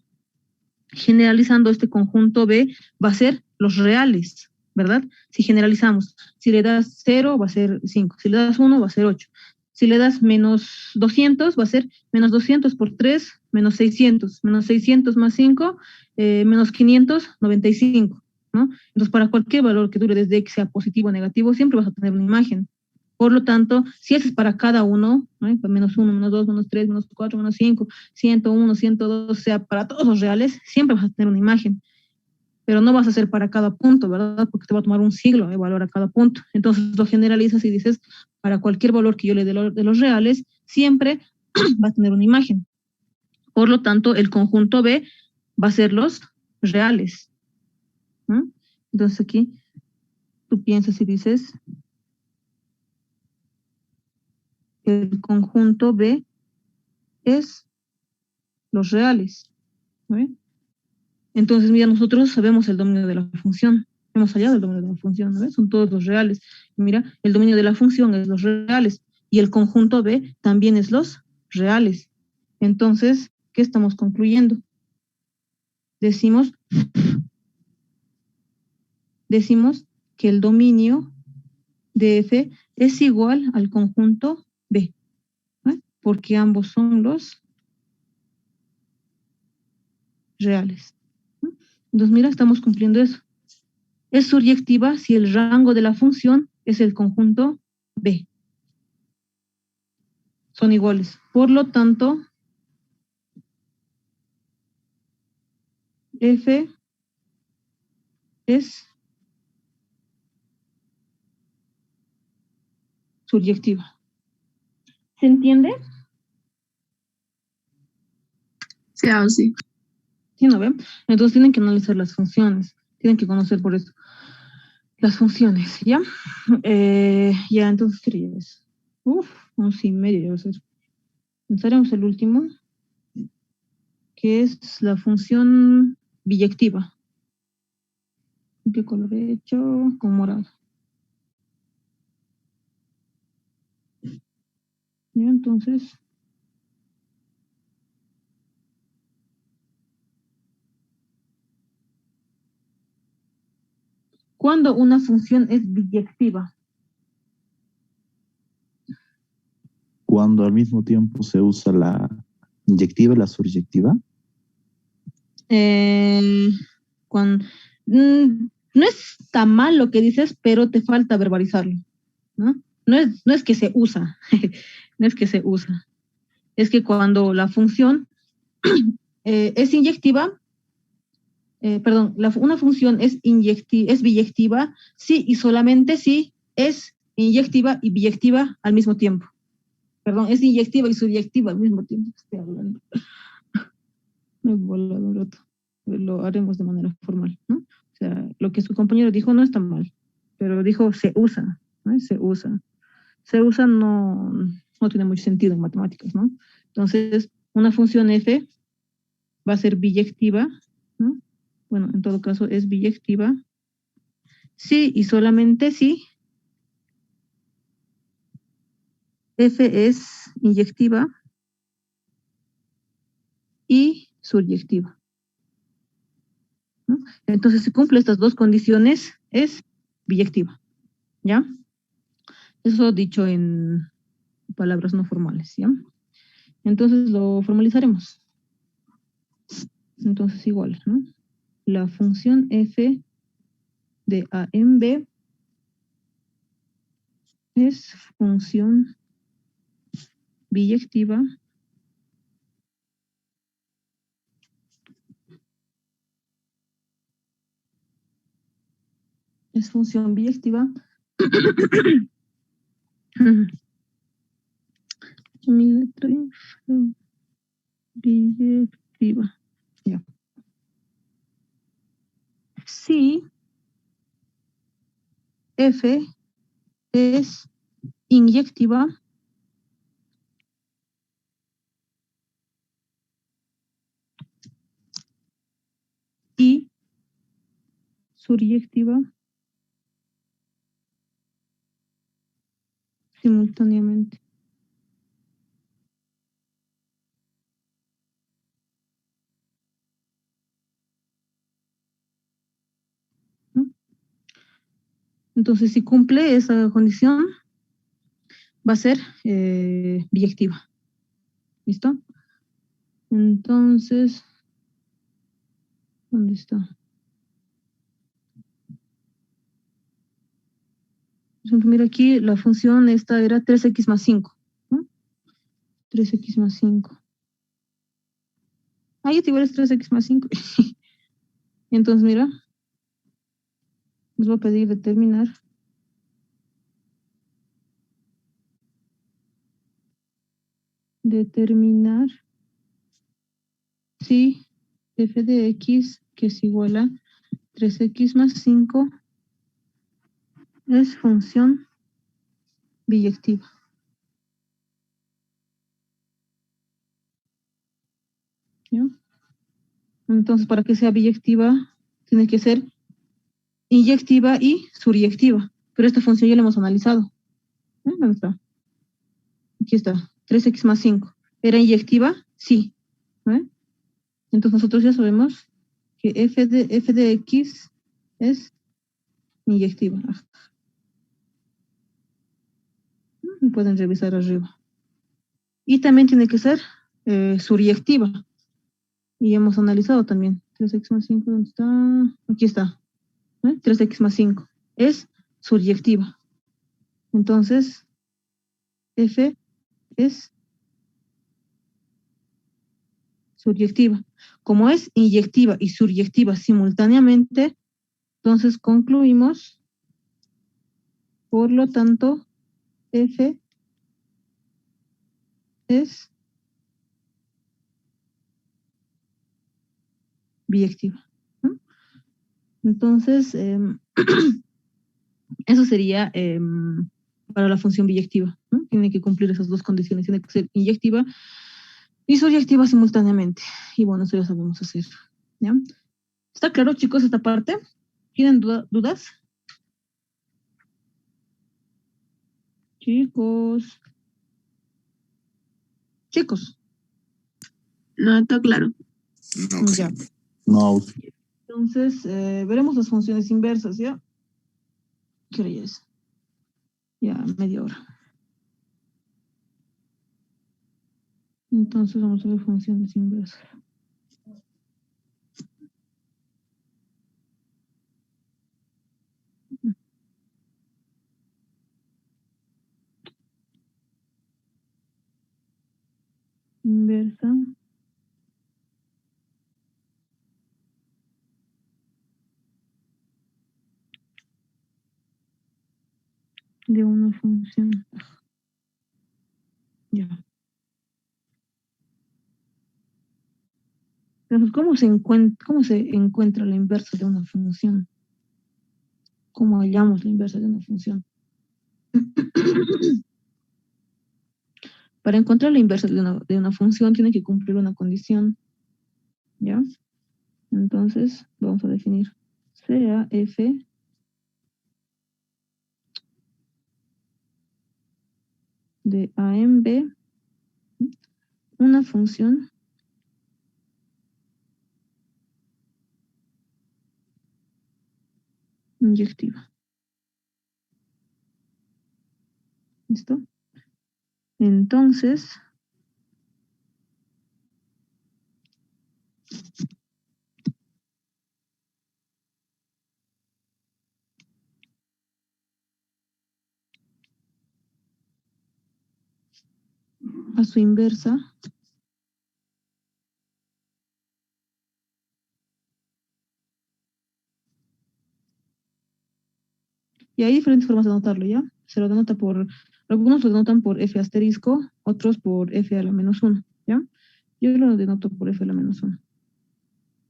generalizando este conjunto B, va a ser los reales, ¿verdad? Si generalizamos, si le das 0, va a ser 5. Si le das 1, va a ser 8. Si le das menos 200, va a ser menos 200 por 3, menos 600. Menos 600 más 5, menos 595, ¿no? Entonces, para cualquier valor que tú le des de X, sea positivo o negativo, siempre vas a tener una imagen. Por lo tanto, si haces para cada uno, ¿no? Menos 1, menos 2, menos 3, menos 4, menos 5, 101, 102, o sea, para todos los reales, siempre vas a tener una imagen. pero no vas a hacer para cada punto, ¿verdad? Porque te va a tomar un siglo evaluar a cada punto. Entonces lo generalizas y dices, para cualquier valor que yo le dé de los reales, siempre va a tener una imagen. Por lo tanto, el conjunto B va a ser los reales. ¿Mm? Entonces aquí tú piensas y dices, el conjunto B es los reales. ¿Ve? Entonces, mira, nosotros sabemos el dominio de la función. Hemos hallado el dominio de la función, ¿no? Son todos los reales. Mira, el dominio de la función es los reales y el conjunto B también es los reales. Entonces, ¿qué estamos concluyendo? Decimos que el dominio de F es igual al conjunto B, ¿no? Porque ambos son los reales. ¿No? Entonces, mira, estamos cumpliendo eso. Es surjectiva si el rango de la función es el conjunto B. Son iguales. Por lo tanto, F es surjectiva. ¿Se entiende? Sí, sí. ¿Sí, no ven? Entonces tienen que analizar las funciones. Tienen que conocer por eso las funciones, ¿ya? Ya, entonces, ¿qué día es? 11:30 ya va a ser. Pensaremos el último, que es la función biyectiva. ¿Qué color he hecho? Con morado. ¿Ya? Entonces, ¿cuándo una función es biyectiva? Cuando al mismo tiempo se usa la inyectiva y la suryectiva. Cuando, no está mal lo que dices, pero te falta verbalizarlo, ¿no? No es que se usa, no es que se usa. Es que cuando la función es inyectiva, una función es biyectiva, sí y solamente si es inyectiva y biyectiva al mismo tiempo. Perdón, es inyectiva y subyectiva al mismo tiempo que estoy hablando. Me he volado un rato. Lo haremos de manera formal, ¿no? O sea, lo que su compañero dijo no está mal, pero dijo se usa, ¿no? Se usa. Se usa no tiene mucho sentido en matemáticas, ¿no? Entonces, una función f va a ser biyectiva, ¿no? Bueno, en todo caso es biyectiva, sí y solamente si f es inyectiva y suryectiva, ¿no? Entonces, si cumple estas dos condiciones, es biyectiva, ¿ya? Eso dicho en palabras no formales, ¿ya? Entonces lo formalizaremos. Entonces igual, ¿no? La función f de a en b es función biyectiva mi letra biyectiva, ya. Si f es inyectiva y suryectiva simultáneamente. ¿No? Entonces, si cumple esa condición, va a ser biyectiva. ¿Listo? Entonces, ¿dónde está? Por ejemplo, mira aquí, la función esta era 3x más 5, ¿no? 3x más 5. Ahí te igual es 3x más 5. Entonces, mira, Les voy a pedir determinar si f de x, que es igual a 3x más 5, es función biyectiva. ¿Ya? Entonces, para que sea biyectiva, tiene que ser inyectiva y suryectiva. Pero esta función ya la hemos analizado. ¿Dónde está? Aquí está, 3x más 5. ¿Era inyectiva? Sí. ¿Eh? Entonces nosotros ya sabemos que f de x es inyectiva. Lo pueden revisar arriba. Y también tiene que ser suryectiva. Y hemos analizado también. 3x más 5, ¿dónde está? Aquí está. 3x más 5. Es suryectiva. Entonces, f es suryectiva. Como es inyectiva y suryectiva simultáneamente, entonces concluimos, por lo tanto, f es biyectiva. ¿No? Entonces, eso sería para la función biyectiva, ¿no? Tiene que cumplir esas dos condiciones, tiene que ser inyectiva y suryectiva simultáneamente. Y bueno, eso ya sabemos hacer. ¿Ya? ¿Está claro, chicos, esta parte? ¿Tienen dudas? Chicos. No, está claro. No, Ya. No, Entonces, veremos las funciones inversas, ¿ya? ¿Qué hora ya es? Ya, media hora. Entonces, vamos a ver funciones inversas. Inversa de una función. Ya. Entonces, ¿cómo se encuentra la inversa de una función? ¿Cómo hallamos la inversa de una función? Para encontrar la inversa de una función tiene que cumplir una condición. ¿Ya? Entonces, vamos a definir. Sea f de a en b una función inyectiva. ¿Listo? Entonces, a su inversa, y hay diferentes formas de anotarlo, ¿ya? Se lo denota algunos lo denotan por f asterisco, otros por f a la menos 1, ¿ya? Yo lo denoto por f a la menos 1.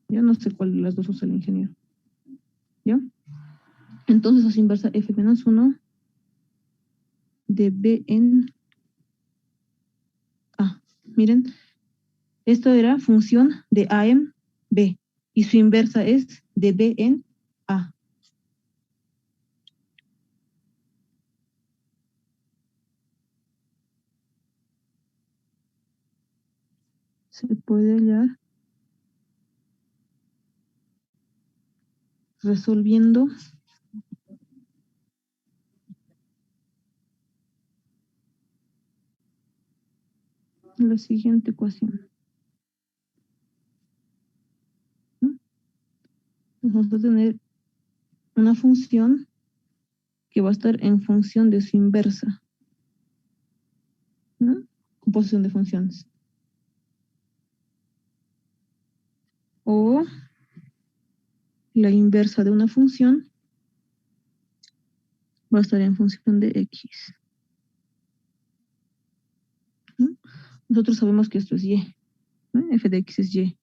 Ya no sé cuál de las dos usa el ingeniero. ¿Ya? Entonces, a su inversa f menos 1 de b en a. Miren, esto era función de a en b, y su inversa es de b en a. Se puede hallar resolviendo la siguiente ecuación. ¿No? Vamos a tener una función que va a estar en función de su inversa. ¿No? Composición de funciones. O la inversa de una función va a estar en función de X. ¿No? Nosotros sabemos que esto es Y. ¿No? F de X es Y.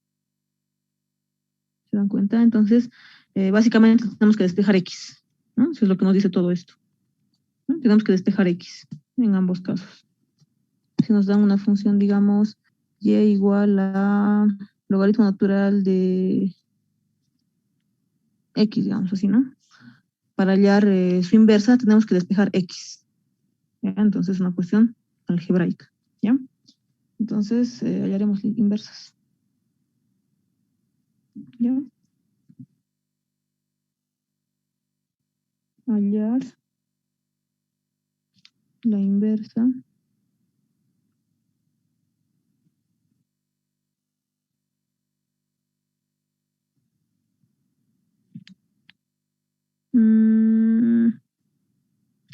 ¿Se dan cuenta? Entonces, básicamente tenemos que despejar X. ¿No? Eso es lo que nos dice todo esto. ¿No? Tenemos que despejar X en ambos casos. Si nos dan una función, digamos, Y igual a logaritmo natural de X, digamos así, ¿no? Para hallar su inversa tenemos que despejar X. ¿Ya? Entonces es una cuestión algebraica. ¿Ya? Entonces hallaremos inversas. ¿Ya? Hallar la inversa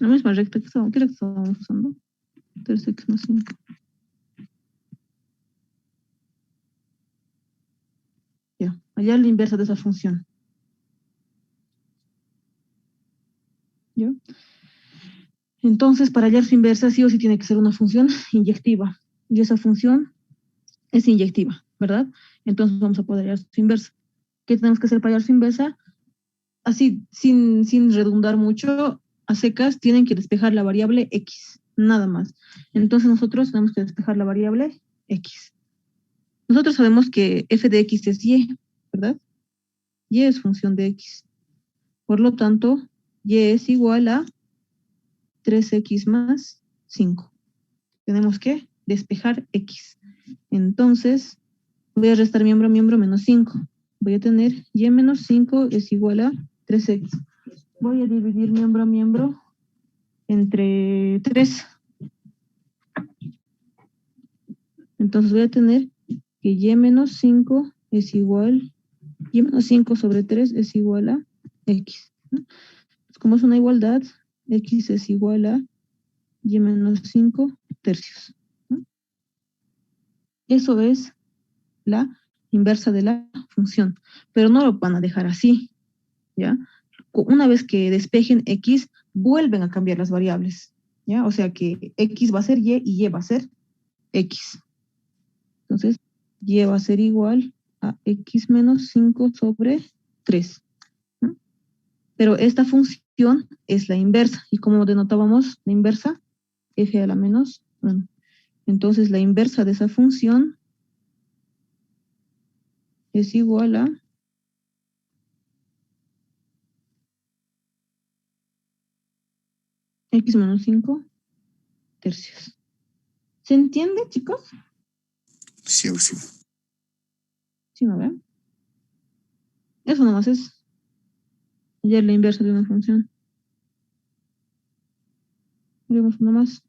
la misma recta que estábamos, ¿qué recta estábamos usando? 3x más 5. Ya, hallar la inversa de esa función. ¿Ya? Entonces, para hallar su inversa, sí o sí tiene que ser una función inyectiva. Y esa función es inyectiva, ¿verdad? Entonces vamos a poder hallar su inversa. ¿Qué tenemos que hacer para hallar su inversa? Así, sin redundar mucho, a secas tienen que despejar la variable X, nada más. Entonces nosotros tenemos que despejar la variable X. Nosotros sabemos que f de X es Y, ¿verdad? Y es función de X. Por lo tanto, Y es igual a 3X más 5. Tenemos que despejar X. Entonces, voy a restar miembro menos 5. Voy a tener Y menos 5 es igual a 3X. Voy a dividir miembro entre 3. Entonces voy a tener que Y menos 5 es igual, Y menos 5 sobre 3 es igual a X. ¿No? Como es una igualdad, X es igual a Y menos 5 tercios. ¿No? Eso es la inversa de la función, pero no lo van a dejar así, ¿ya? Una vez que despejen X, vuelven a cambiar las variables, ¿ya? O sea que X va a ser Y y Y va a ser X. Entonces, Y va a ser igual a X menos 5 sobre 3. ¿No? Pero esta función es la inversa. ¿Y cómo denotábamos la inversa? F a la menos 1. Entonces, la inversa de esa función es igual a X menos 5 tercios. ¿Se entiende, chicos? Sí, sí. ¿Sí, no ven? Eso nomás es ya la inversa de una función. Vemos uno más.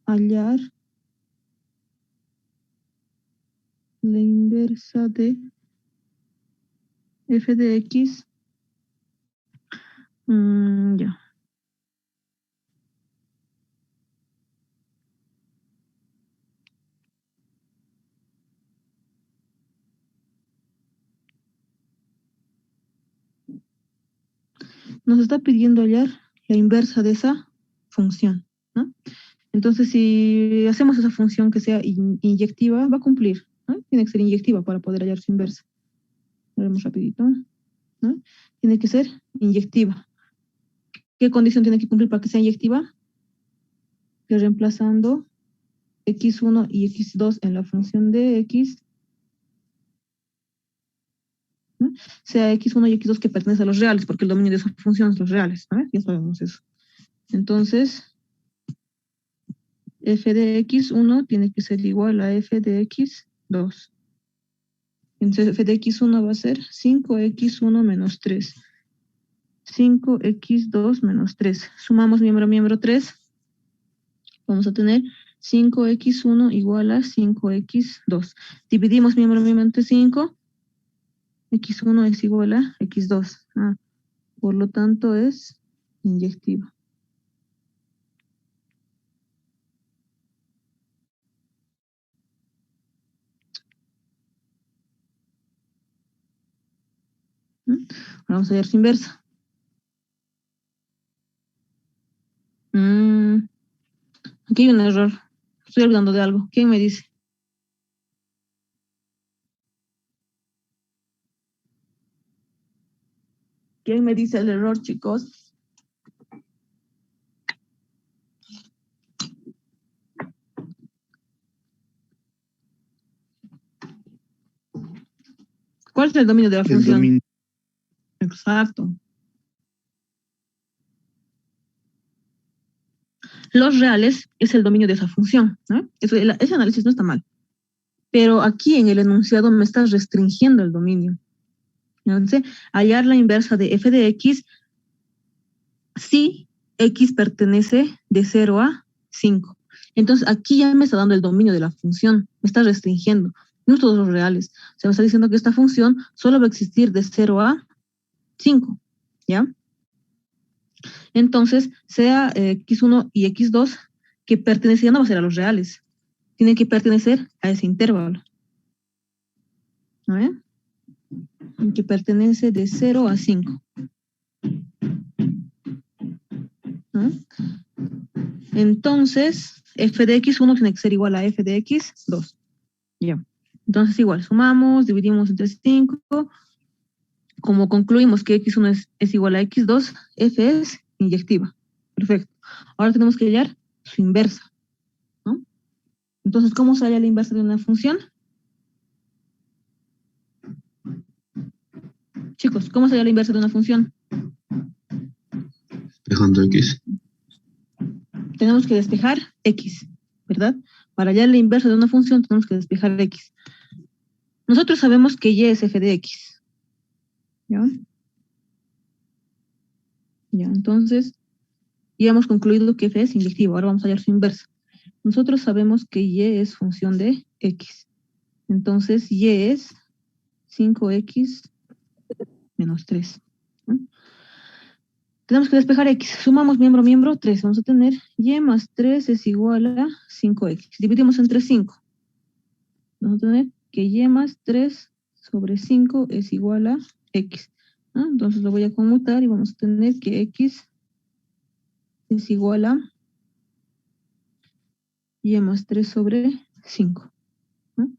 Hallar la inversa de f de x. Ya. Nos está pidiendo hallar la inversa de esa función, ¿no? Entonces, si hacemos esa función que sea inyectiva, va a cumplir, ¿no? Tiene que ser inyectiva para poder hallar su inversa. Veremos rapidito, ¿no? Tiene que ser inyectiva. ¿Qué condición tiene que cumplir para que sea inyectiva? Que reemplazando x1 y x2 en la función de x, ¿no? Sea x1 y x2 que pertenece a los reales, porque el dominio de esa función es los reales, ¿no? Ya sabemos eso. Entonces, f de x1 tiene que ser igual a f de x2. Entonces, f de x1 va a ser 5x1 menos 3. 5x2 menos 3. Sumamos miembro 3. Vamos a tener 5x1 igual a 5x2. Dividimos miembro entre 5. X1 es igual a X2. Por lo tanto, es inyectiva. Ahora vamos a hallar su inversa. Aquí hay un error. Estoy olvidando de algo. ¿Quién me dice? ¿Quién me dice el error, chicos? ¿Cuál es el dominio de la El función? dominio. Exacto. Los reales es el dominio de esa función, ¿no? Ese análisis no está mal. Pero aquí en el enunciado me está restringiendo el dominio. Entonces, hallar la inversa de f de x si x pertenece de 0 a 5. Entonces, aquí ya me está dando el dominio de la función, me está restringiendo, no todos los reales. O sea, me está diciendo que esta función solo va a existir de 0 a 5, ¿ya? Entonces, sea x1 y x2 que pertenecían no va a ser a los reales, tienen que pertenecer a ese intervalo. ¿No? Que pertenece de 0 a 5. ¿No? Entonces, f de x1 tiene que ser igual a f de x2. Ya. Entonces, igual, sumamos, dividimos entre 5. Como concluimos que x1 es igual a x2, f es inyectiva. Perfecto. Ahora tenemos que hallar su inversa, ¿no? Entonces, ¿cómo se halla la inversa de una función? Chicos, ¿cómo se halla la inversa de una función? Dejando X. Tenemos que despejar x, ¿verdad? Para hallar la inversa de una función tenemos que despejar x. Nosotros sabemos que y es f de x. ¿Ya? Ya, entonces, ya hemos concluido que f es inyectivo. Ahora vamos a hallar su inversa. Nosotros sabemos que y es función de x. Entonces, y es 5x menos 3. ¿No? Tenemos que despejar x. Sumamos miembro, miembro, 3. Vamos a tener y más 3 es igual a 5x. Dividimos entre 5. Vamos a tener que y más 3 sobre 5 es igual a x. ¿No? Entonces lo voy a conmutar y vamos a tener que x es igual a y más 3 sobre 5. ¿No?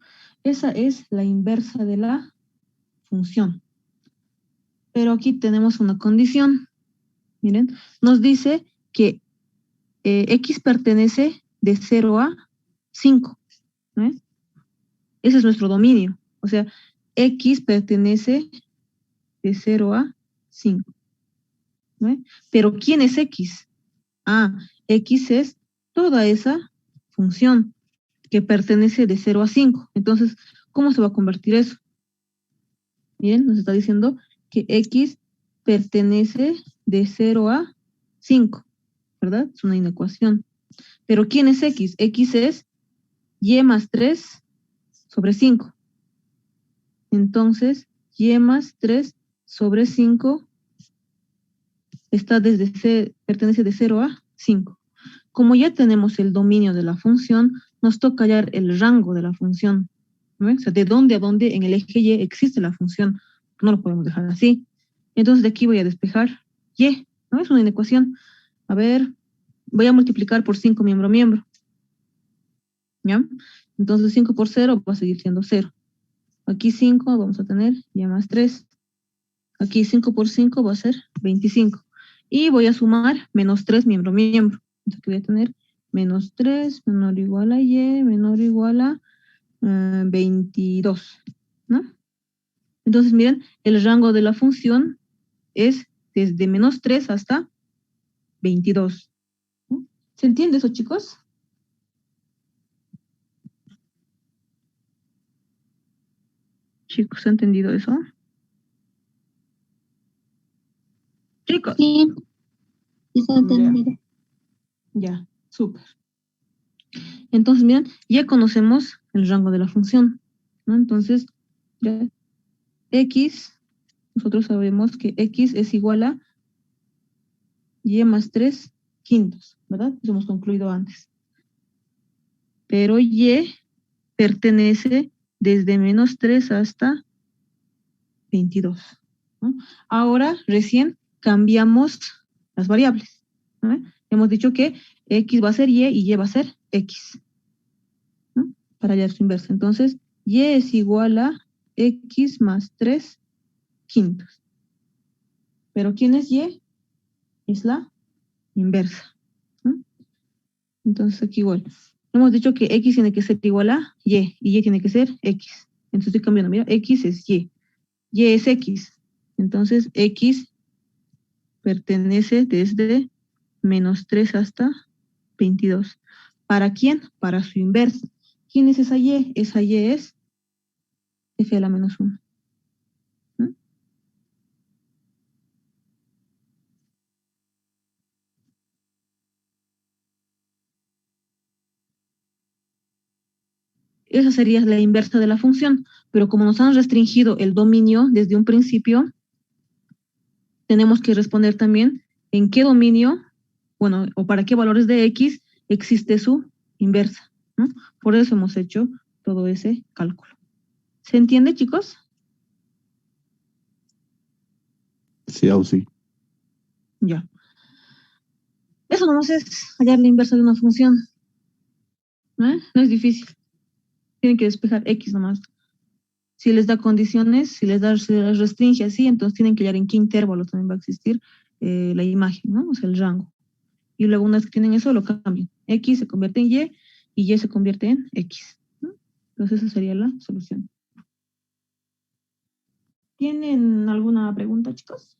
Esa es la inversa de la función. Pero aquí tenemos una condición. Miren, nos dice que x pertenece de 0 a 5. ¿No? Ese es nuestro dominio. O sea, x pertenece de 0 a 5. ¿No? Pero ¿quién es x? X es toda esa función que pertenece de 0 a 5. Entonces, ¿cómo se va a convertir eso? Miren, nos está diciendo que x pertenece de 0 a 5, ¿verdad? Es una inecuación. Pero ¿quién es x? X es y más 3 sobre 5. Entonces, y más 3 sobre 5 pertenece de 0 a 5. Como ya tenemos el dominio de la función, nos toca hallar el rango de la función. ¿No? O sea, de dónde a dónde en el eje Y existe la función. No lo podemos dejar así. Entonces de aquí voy a despejar Y. ¿No? Es una inecuación. A ver, voy a multiplicar por 5 miembro, miembro. ¿Ya? Entonces 5 por 0 va a seguir siendo 0. Aquí 5 vamos a tener Y más 3. Aquí 5 por 5 va a ser 25. Y voy a sumar menos 3 miembro, miembro. Entonces aquí voy a tener menos 3 menor o igual a Y menor o igual a 22. ¿No? Entonces miren, el rango de la función es desde menos 3 hasta 22. ¿No? ¿Se entiende eso, chicos? Chicos, ¿se ha entendido eso? Chicos. Sí, está entendido. Ya, súper. Entonces, miren, ya conocemos el rango de la función, ¿no? Entonces, ya, x, nosotros sabemos que x es igual a y más 3 quintos, ¿verdad? Eso hemos concluido antes. Pero y pertenece desde menos 3 hasta 22. ¿no? Ahora, recién cambiamos las variables, ¿no? Hemos dicho que X va a ser Y y Y va a ser X, ¿no? Para hallar su inversa. Entonces, Y es igual a X más 3 quintos. ¿Pero quién es Y? Es la inversa, ¿no? Entonces, aquí igual. Hemos dicho que X tiene que ser igual a Y y Y tiene que ser X. Entonces estoy cambiando, mira, X es Y. Y es X. Entonces, X pertenece desde menos 3 hasta 22. ¿Para quién? Para su inversa. ¿Quién es esa Y? Esa Y es F a la menos 1. ¿Mm? Esa sería la inversa de la función. Pero como nos han restringido el dominio desde un principio, tenemos que responder también en qué dominio, bueno, o para qué valores de X existe su inversa, ¿no? Por eso hemos hecho todo ese cálculo. ¿Se entiende, chicos? Sí, o sí. Ya. Eso nomás es hallar la inversa de una función. ¿Eh? No es difícil. Tienen que despejar X nomás. Si les da condiciones, si les restringe así, entonces tienen que hallar en qué intervalo también va a existir la imagen, ¿no? O sea, el rango. Y luego una vez que tienen eso, lo cambian. X se convierte en Y y Y se convierte en X, ¿no? Entonces esa sería la solución. ¿Tienen alguna pregunta, chicos?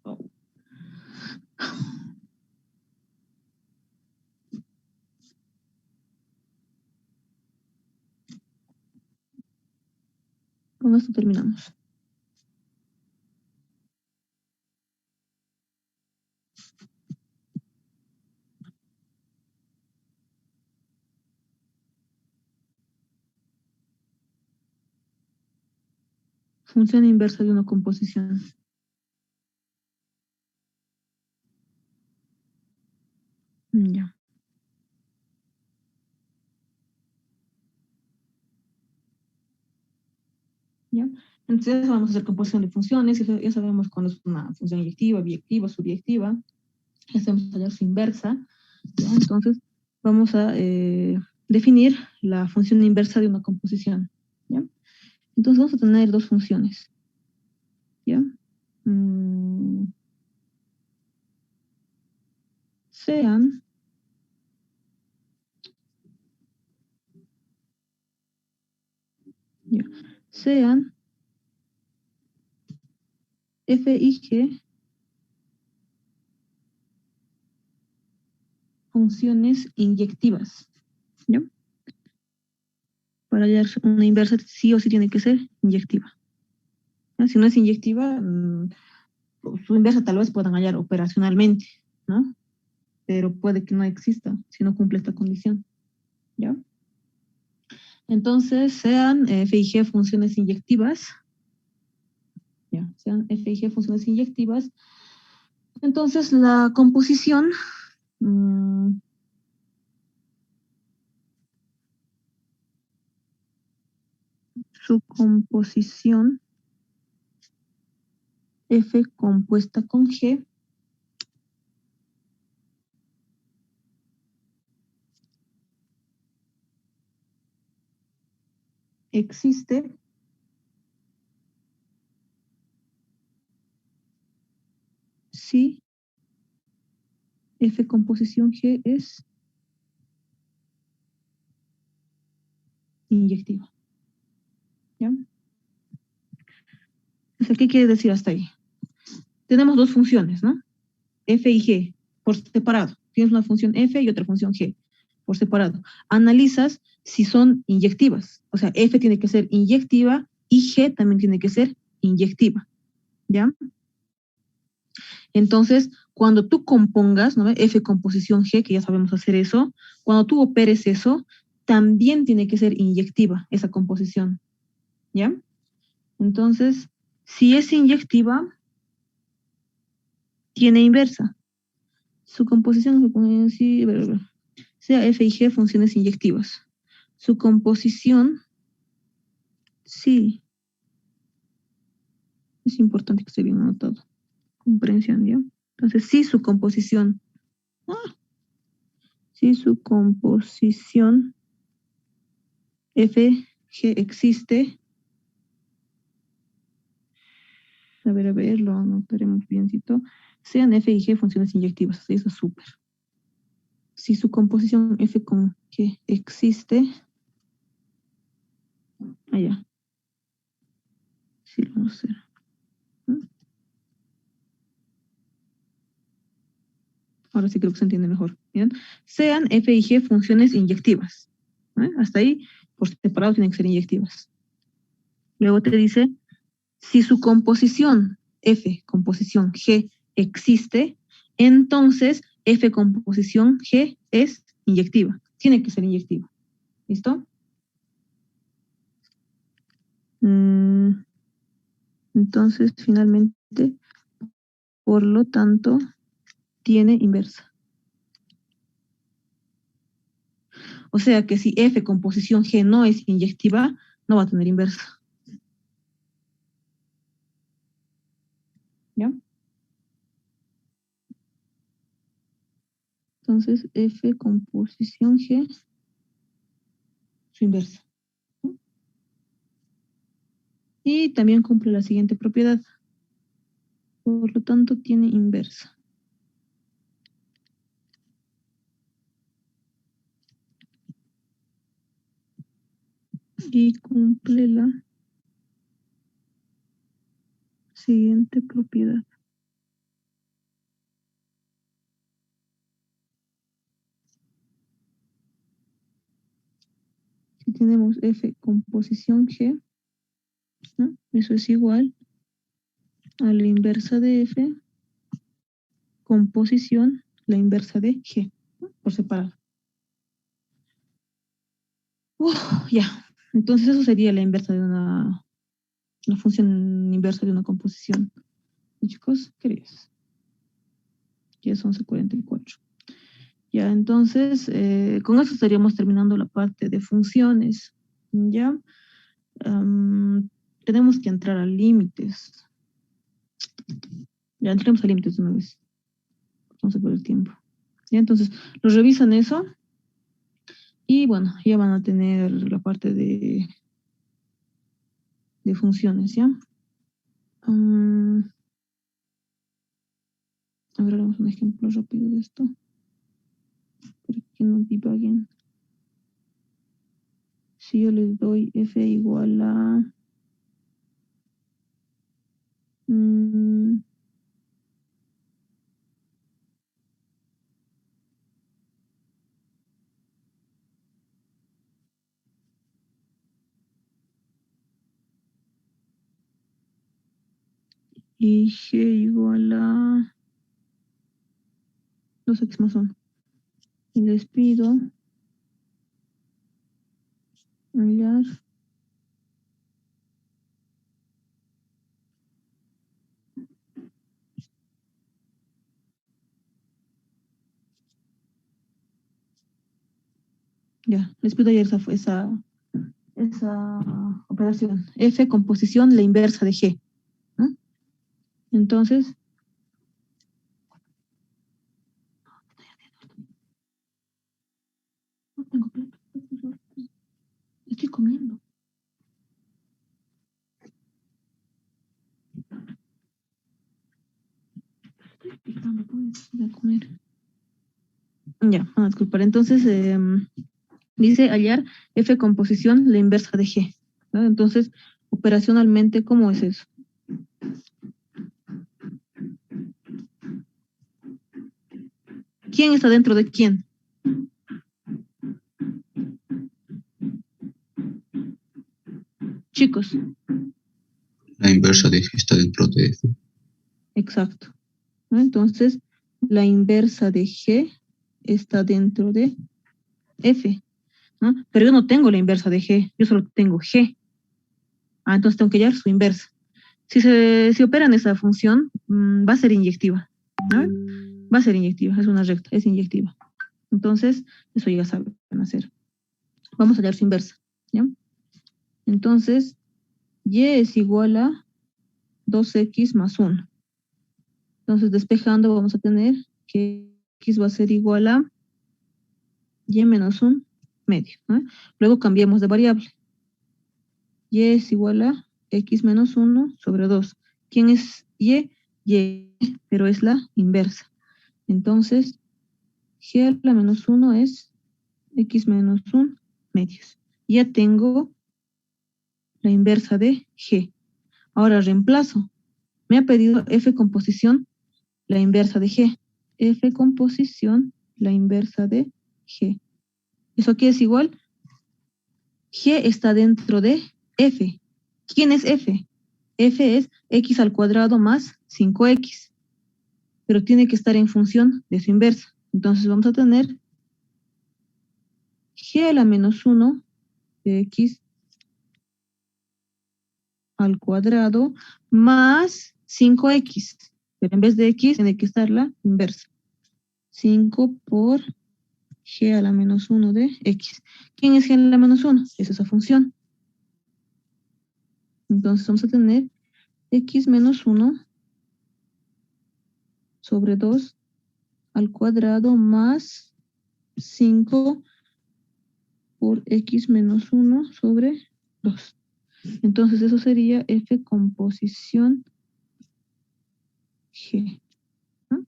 Oh. Con esto terminamos. Función inversa de una composición. Ya. ¿Ya? Entonces vamos a hacer composición de funciones, ya sabemos cuándo es una función inyectiva, biyectiva, subyectiva, ya sabemos hallar su inversa, ¿ya? Entonces vamos a definir la función inversa de una composición, ¿ya? Entonces vamos a tener dos funciones, ¿ya? Sean ¿ya? Sean F y G funciones inyectivas, ¿ya? Para hallar una inversa sí o sí tiene que ser inyectiva, ¿ya? Si no es inyectiva, su inversa tal vez puedan hallar operacionalmente, ¿no? Pero puede que no exista si no cumple esta condición, ¿ya? Entonces, sean F y G funciones inyectivas, ¿ya? Sean F y G funciones inyectivas, entonces la composición su composición F compuesta con G existe si F composición G es inyectiva, ¿ya? O sea, ¿qué quiere decir hasta ahí? Tenemos dos funciones, ¿no? F y G, por separado. Tienes una función F y otra función G, por separado. Analizas si son inyectivas. O sea, F tiene que ser inyectiva y G también tiene que ser inyectiva, ¿ya? Entonces, cuando tú compongas, ¿no? F composición G, que ya sabemos hacer eso, cuando tú operes eso, también tiene que ser inyectiva esa composición, ¿ya? Entonces, si es inyectiva, tiene inversa. Su composición se pone así, sea F y G funciones inyectivas. Su composición sí. Es importante que esté bien anotado. Comprensión, ¿ya? Entonces, si su composición, si su composición FG existe, a ver, lo anotaremos biencito, sean F y G funciones inyectivas, eso es súper. Si su composición F con G existe, allá, sí lo vamos a hacer. Ahora sí creo que se entiende mejor. ¿Bien? Sean F y G funciones inyectivas. Hasta ahí, por separado, tienen que ser inyectivas. Luego te dice, si su composición F, composición G, existe, entonces F composición G es inyectiva. Tiene que ser inyectiva. ¿Listo? Entonces, finalmente, por lo tanto, tiene inversa. O sea que si F composición G no es inyectiva, no va a tener inversa. ¿Ya? Entonces, F composición G, su inversa. Y también cumple la siguiente propiedad. Por lo tanto, tiene inversa. Y cumple la siguiente propiedad. Si tenemos F composición G, ¿no? Eso es igual a la inversa de F composición, la inversa de G, ¿no? Por separado. Ya. Entonces eso sería la inversa de la función inversa de una composición. ¿Y chicos? ¿Qué ya es 11:44. Ya, entonces, con eso estaríamos terminando la parte de funciones. Ya, tenemos que entrar a límites. Ya entremos a límites de una vez. Vamos a por el tiempo. Ya, entonces, los revisan eso. Y bueno, ya van a tener la parte de funciones, ¿ya? A ver, hagamos un ejemplo rápido de esto. Para que no divaguen. Si yo les doy F igual a... y G igual a... Los X más 1. Y les pido hallar ya, les pido hallar esa operación. F composición, la inversa de G, ¿no? Entonces, no tengo plato, estoy comiendo. Estoy picando, pues, voy a comer. Ya, a disculpar. Entonces, dice hallar F composición, la inversa de G, ¿no? Entonces, operacionalmente, ¿cómo es eso? ¿Quién está dentro de quién? Chicos. La inversa de G está dentro de F. Exacto. ¿No? Entonces, la inversa de G está dentro de F, ¿no? Pero yo no tengo la inversa de G, yo solo tengo G. Entonces tengo que hallar su inversa. Si operan esa función, va a ser inyectiva, ¿no? Va a ser inyectiva, es una recta, es inyectiva. Entonces, eso ya saben hacer. Vamos a hallar su inversa, ¿ya? Entonces, y es igual a 2x más 1. Entonces, despejando, vamos a tener que x va a ser igual a y menos 1 medio, ¿no? Luego cambiamos de variable. Y es igual a x menos 1 sobre 2. ¿Quién es y? Y, pero es la inversa. Entonces, g a la menos 1 es x menos 1 medios. Ya tengo la inversa de g. Ahora reemplazo. Me ha pedido f composición, la inversa de g. F composición, la inversa de g. ¿Eso aquí es igual? G está dentro de f. ¿Quién es f? F es x al cuadrado más 5x. Pero tiene que estar en función de su inversa. Entonces vamos a tener g a la menos 1 de x al cuadrado más 5x. Pero en vez de x tiene que estar la inversa. 5 por g a la menos 1 de x. ¿Quién es g a la menos 1? Es esa función. Entonces vamos a tener x menos 1 sobre 2 al cuadrado más 5 por x menos 1 sobre 2. Entonces eso sería f composición g. ¿No?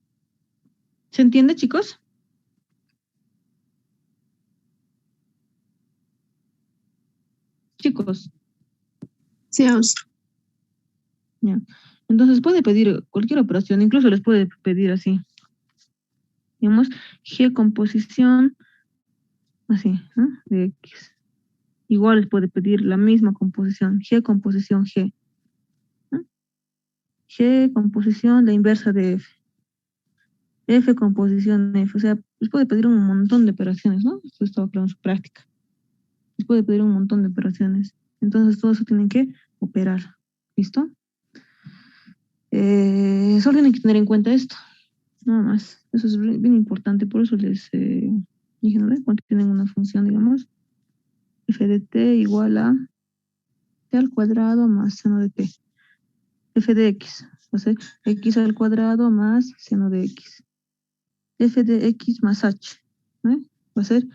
¿Se entiende, chicos? Chicos, Sí, ya. Entonces puede pedir cualquier operación, incluso les puede pedir así. Digamos, g composición, así, ¿no? De x. Igual les puede pedir la misma composición, g composición g. ¿No? G composición, la inversa de f. F composición f. O sea, les puede pedir un montón de operaciones, ¿no? Esto estaba claro en su práctica. Les puede pedir un montón de operaciones. Entonces todo eso tienen que operar. ¿Listo? Solo tienen que tener en cuenta esto. Nada más. Eso es bien importante. Por eso les dije, ¿no? Cuando tienen una función, digamos, f de t igual a t al cuadrado más seno de t. F de x va a ser x al cuadrado más seno de x. F de x más h. ¿Eh? Va a ser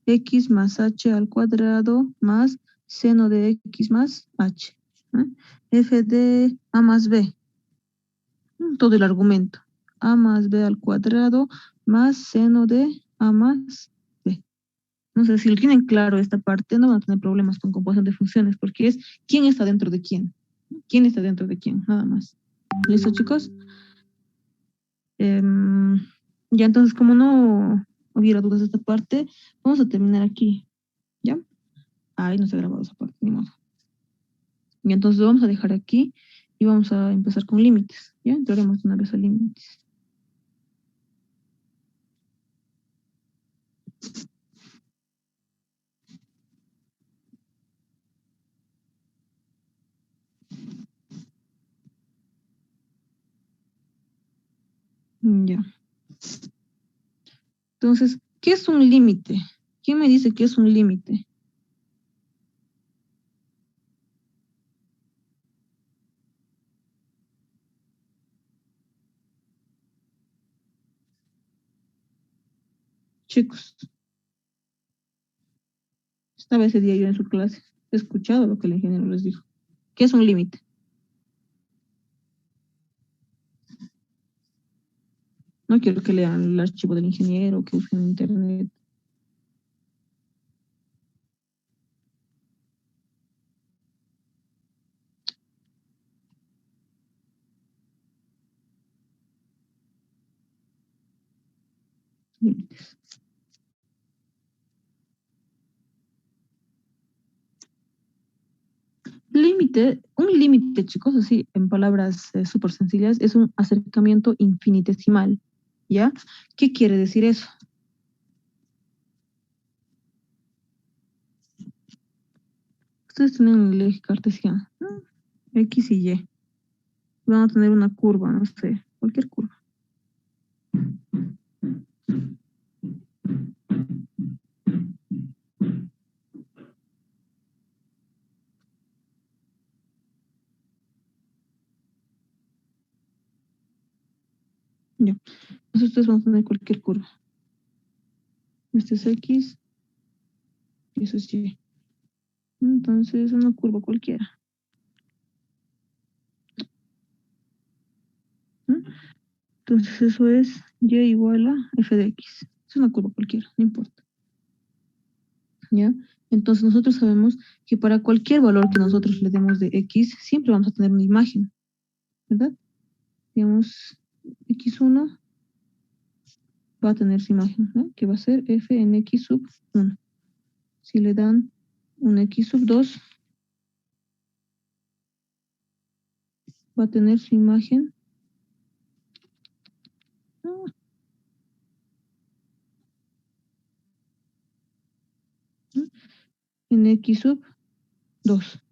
x más h al cuadrado más seno de x más h. ¿Eh? F de a más b. Todo el argumento. A más b al cuadrado más seno de a más b. No sé si lo tienen claro esta parte, no van a tener problemas con composición de funciones, porque es quién está dentro de quién. ¿Quién está dentro de quién? Nada más. ¿Listo, chicos? Ya entonces, como no hubiera dudas de esta parte, vamos a terminar aquí. ¿Ya? Ahí no se ha grabado esa parte, ni modo. Y entonces lo vamos a dejar aquí y vamos a empezar con límites. ¿Ya? Entraremos de una vez a límites. Ya. Entonces, ¿qué es un límite? ¿Quién me dice qué es un límite? Chicos, estaba ese día yo en su clase. He escuchado lo que el ingeniero les dijo. ¿Qué es un límite? No quiero que lean el archivo del ingeniero, que usen internet. Límites. Límite, un límite, chicos, así en palabras súper sencillas, es un acercamiento infinitesimal, ¿ya? ¿Qué quiere decir eso? Ustedes tienen el eje cartesiano, ¿no? X y Y. Van a tener una curva, no sé, cualquier curva. Ya. Entonces ustedes van a tener cualquier curva. Este es X y eso es Y. Entonces, una curva cualquiera. ¿Mm? Entonces, eso es Y igual a F de X. Es una curva cualquiera, no importa. ¿Ya? Entonces, nosotros sabemos que para cualquier valor que nosotros le demos de X, siempre vamos a tener una imagen, ¿verdad? Digamos, X1 va a tener su imagen, ¿no? Que va a ser F en X sub 1. Si le dan un X sub 2, va a tener su imagen en X sub 2.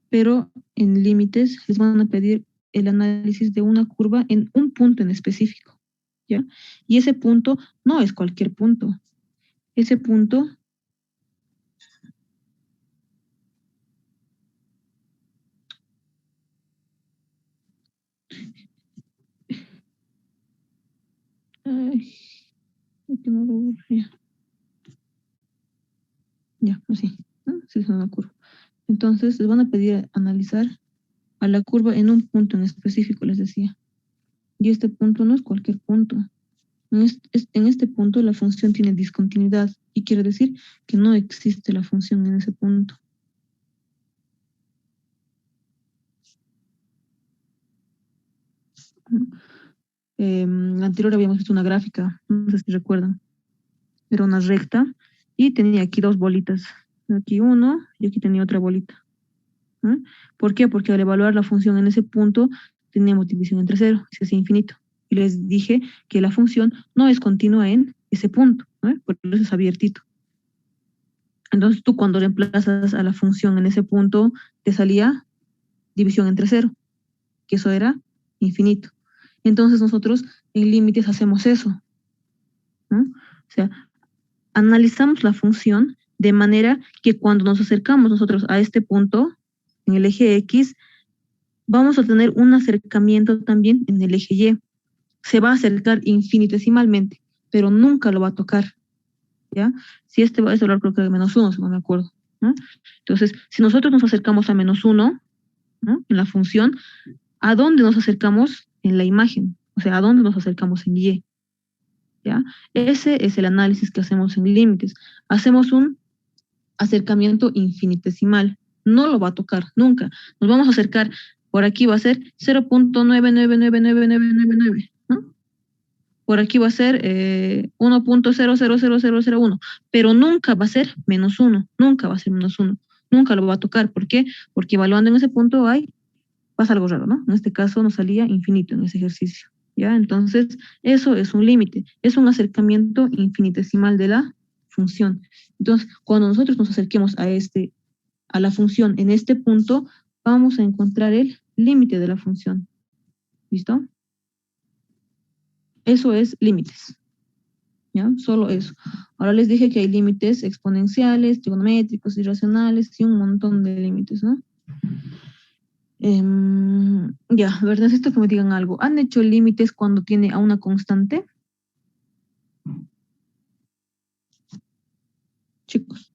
Pero en límites les van a pedir el análisis de una curva en un punto en específico, ¿ya? Y ese punto no es cualquier punto. Ese punto ay, que no lo ya. Ya, así, ¿no? Sí, es una curva. Entonces les van a pedir analizar a la curva en un punto en específico, les decía. Y este punto no es cualquier punto. En este punto la función tiene discontinuidad y quiere decir que no existe la función en ese punto. Anterior habíamos visto una gráfica, no sé si recuerdan, era una recta y tenía aquí dos bolitas, aquí uno y aquí tenía otra bolita. ¿No? ¿Por qué? Porque al evaluar la función en ese punto teníamos división entre cero, se hacía infinito. Y les dije que la función no es continua en ese punto, ¿no? Por eso es abiertito. Entonces tú cuando reemplazas a la función en ese punto, te salía división entre cero, que eso era infinito. Entonces nosotros en límites hacemos eso, ¿no? O sea, analizamos la función de manera que cuando nos acercamos nosotros a este punto, en el eje X, vamos a tener un acercamiento también en el eje Y. Se va a acercar infinitesimalmente, pero nunca lo va a tocar, ¿ya? Si este va a hablar creo que de -1, si no me acuerdo, ¿no? Entonces, si nosotros nos acercamos a -1, ¿no? En la función, ¿a dónde nos acercamos en la imagen? O sea, ¿a dónde nos acercamos en Y? ¿Ya? Ese es el análisis que hacemos en límites. Hacemos un acercamiento infinitesimal. No lo va a tocar, nunca. Nos vamos a acercar, por aquí va a ser 0.9999999, ¿no? Por aquí va a ser 1.000001, pero nunca va a ser -1, nunca va a ser -1, nunca lo va a tocar. ¿Por qué? Porque evaluando en ese punto pasa algo raro, ¿no? En este caso nos salía infinito en ese ejercicio, ¿ya? Entonces, eso es un límite, es un acercamiento infinitesimal de la función. Entonces, cuando nosotros nos acerquemos a la función en este punto, vamos a encontrar el límite de la función. ¿Listo? Eso es límites, ¿ya? Solo eso. Ahora les dije que hay límites exponenciales, trigonométricos, irracionales y un montón de límites, ¿no? Ya, a ver, necesito que me digan algo. ¿Han hecho límites cuando tiene a una constante? Chicos.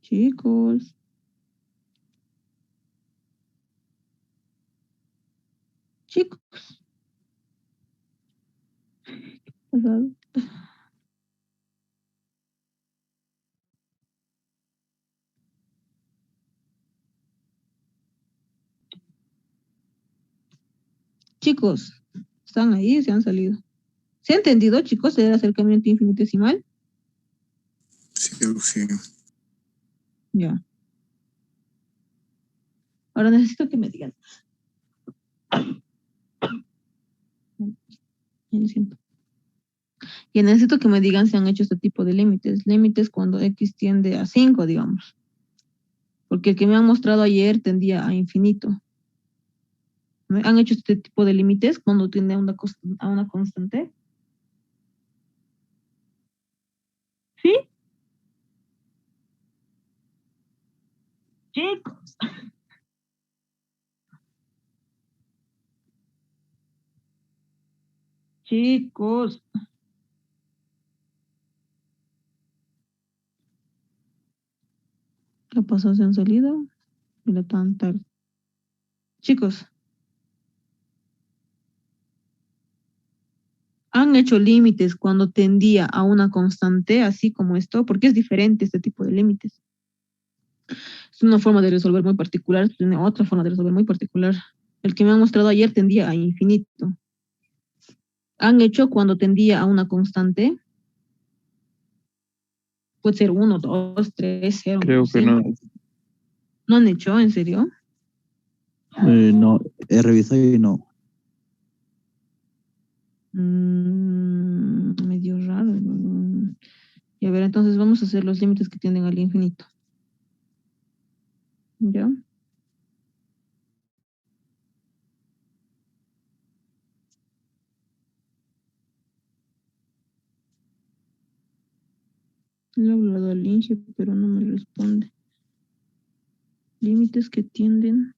Chicos. Chicos. Pasado. Chicos, están ahí, se han salido. ¿Se ha entendido, chicos, el acercamiento infinitesimal? Sí, sí. Ya. Ahora necesito que me digan. Lo siento. Y necesito que me digan si han hecho este tipo de límites. Límites cuando X tiende a 5, digamos. Porque el que me han mostrado ayer tendía a infinito. ¿Han hecho este tipo de límites cuando tiende a una constante? ¿Sí? Chicos. Chicos. ¿Qué pasó? ¿Se han salido? Era tan tarde. Chicos, han hecho límites cuando tendía a una constante, así como esto, porque es diferente este tipo de límites. Es una forma de resolver muy particular, tiene otra forma de resolver muy particular. El que me han mostrado ayer tendía a infinito. Han hecho cuando tendía a una constante, puede ser 1, 2, 3, 0, Creo no que sé. no. ¿No han hecho, en serio? No, he revisado y no. Medio raro. Y a ver, entonces vamos a hacer los límites que tienden al infinito. ¿Ya? Le he hablado al Inge, pero no me responde. Límites que tienden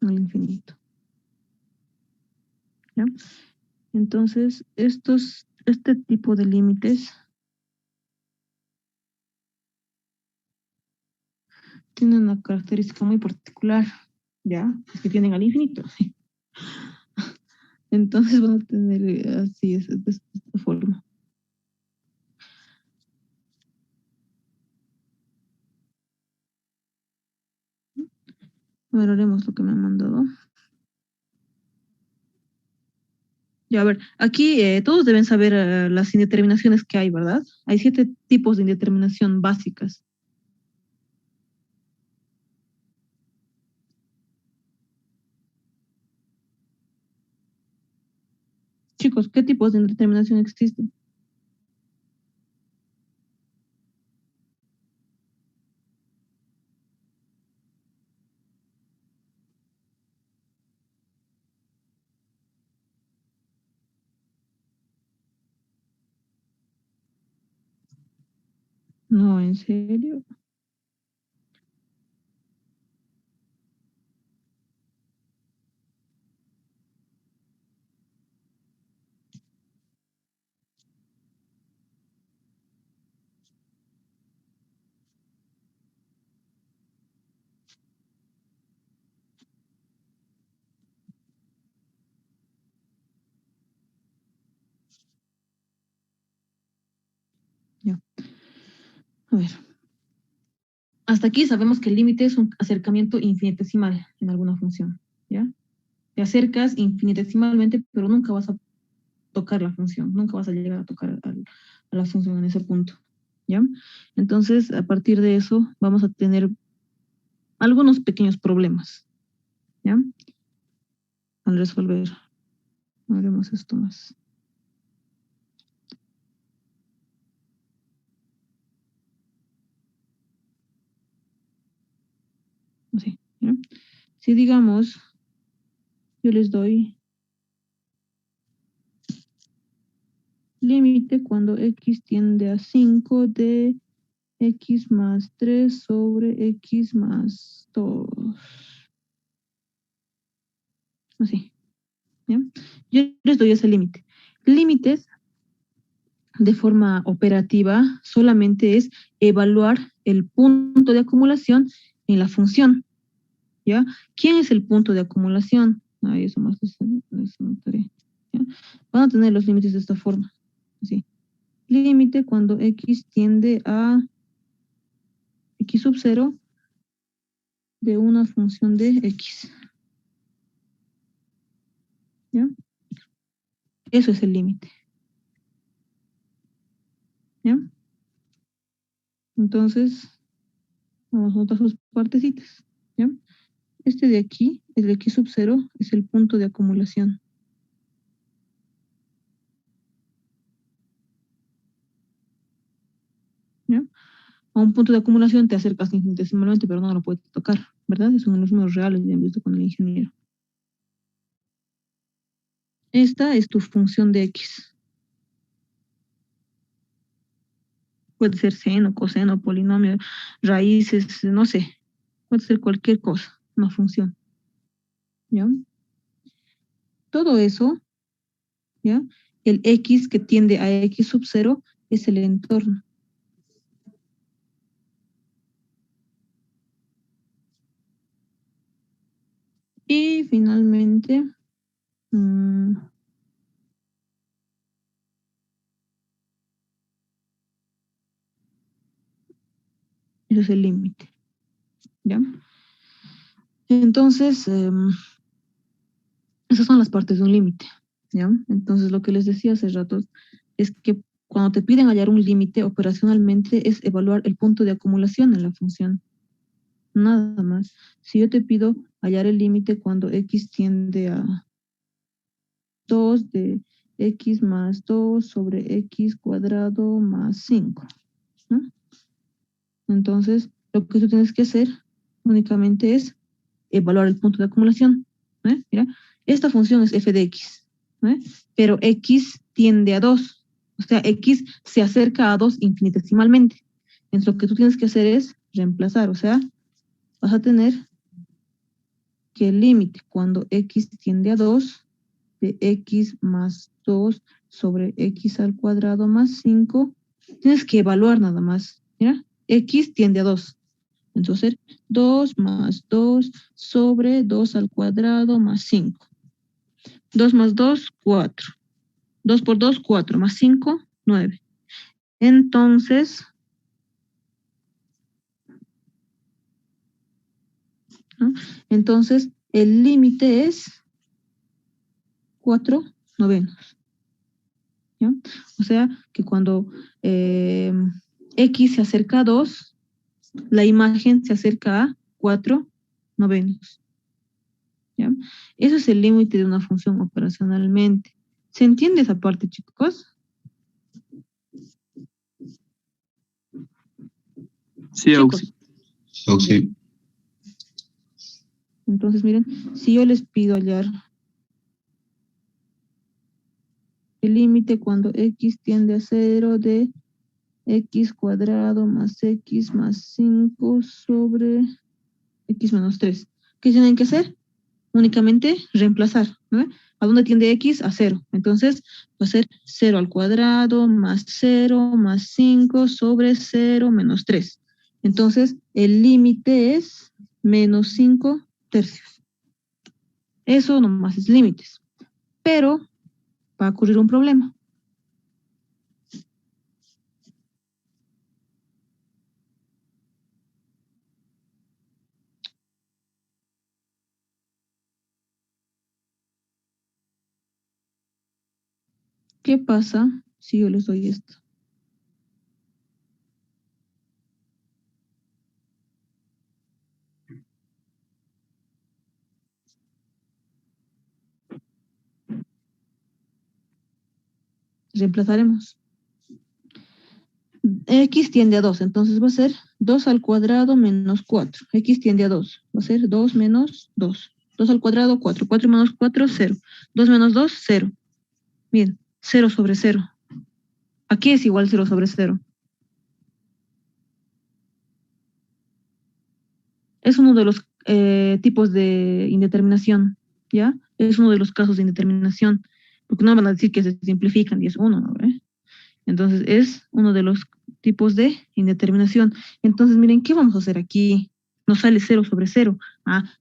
al infinito. ¿Ya? Entonces, este tipo de límites tienen una característica muy particular, ¿ya? Es que tienden al infinito. Entonces van a tener así, de esta forma. A ver, haremos lo que me han mandado. Ya, a ver, aquí todos deben saber las indeterminaciones que hay, ¿verdad? Hay 7 tipos de indeterminación básicas. Chicos, ¿qué tipos de indeterminación existen? No, ¿en serio? Ya. A ver. Hasta aquí sabemos que el límite es un acercamiento infinitesimal en alguna función, ¿ya? Te acercas infinitesimalmente, pero nunca vas a tocar la función, nunca vas a llegar a tocar a la función en ese punto, ¿ya? Entonces, a partir de eso, vamos a tener algunos pequeños problemas, ¿ya? Al resolver, haremos esto más. Así, ¿ya? Si digamos, yo les doy límite cuando x tiende a 5 de x más 3 sobre x más 2. Así, ¿ya? Yo les doy ese límite. Límites de forma operativa solamente es evaluar el punto de acumulación en la función, ¿ya? ¿Quién es el punto de acumulación? Ahí eso más notaré, ¿ya? Van a tener los límites de esta forma, así. Límite cuando x tiende a x sub 0 de una función de x, ¿ya? Eso es el límite, ¿ya? Entonces, vamos a notar sus partecitas, ¿ya? Este de aquí, el x sub 0, es el punto de acumulación. ¿Ya? A un punto de acumulación te acercas infinitesimalmente, pero no lo puedes tocar, ¿verdad? Esos son los números reales de visto con el ingeniero. Esta es tu función de x. Puede ser seno, coseno, polinomio, raíces, no sé. Puede ser cualquier cosa, una función. ¿ya? Todo eso, ¿ya? El X que tiende a X sub 0 es el entorno. Y finalmente, eso es el límite, ¿ya? Entonces, esas son las partes de un límite, ¿ya? Entonces, lo que les decía hace rato es que cuando te piden hallar un límite operacionalmente es evaluar el punto de acumulación en la función. Nada más. Si yo te pido hallar el límite cuando x tiende a 2 de x más 2 sobre x cuadrado más 5, ¿no? Entonces, lo que tú tienes que hacer únicamente es evaluar el punto de acumulación. Mira, esta función es f de x, pero x tiende a 2. O sea, x se acerca a 2 infinitesimalmente. Entonces, lo que tú tienes que hacer es reemplazar. O sea, vas a tener que el límite cuando x tiende a 2 de x más 2 sobre x al cuadrado más 5, tienes que evaluar nada más. Mira, x tiende a 2. Entonces, 2 más 2 sobre 2 al cuadrado más 5. 2 más 2, 4. 2 por 2, 4. Más 5, 9. Entonces, ¿no? Entonces, el límite es 4 novenos. ¿Ya? O sea, que cuando x se acerca a 2, la imagen se acerca a 4 novenos. ¿Ya? Eso es el límite de una función operacionalmente. ¿Se entiende esa parte, chicos? Sí, Chicos. Sí. Entonces, miren, si yo les pido hallar el límite cuando x tiende a 0 de x cuadrado más x más 5 sobre x menos 3. ¿Qué tienen que hacer? Únicamente reemplazar, ¿no? ¿A dónde tiende x? A 0. Entonces, va a ser 0 al cuadrado más 0 más 5 sobre 0 menos 3. Entonces, el límite es menos 5 tercios. Eso nomás es límites. Pero va a ocurrir un problema. ¿Qué pasa si yo les doy esto? Reemplazaremos. X tiende a 2, entonces va a ser 2 al cuadrado menos 4. X tiende a 2, va a ser 2 menos 2. 2 al cuadrado, 4. 4 menos 4, 0. 2 menos 2, 0. Bien, 0 sobre 0. ¿A qué es igual 0 sobre 0? Es uno de los tipos de indeterminación, ¿ya? Es uno de los casos de indeterminación, porque no van a decir que se simplifican y es uno, ¿no? Entonces, es uno de los tipos de indeterminación. Entonces, miren, ¿qué vamos a hacer aquí? Nos sale 0 sobre 0.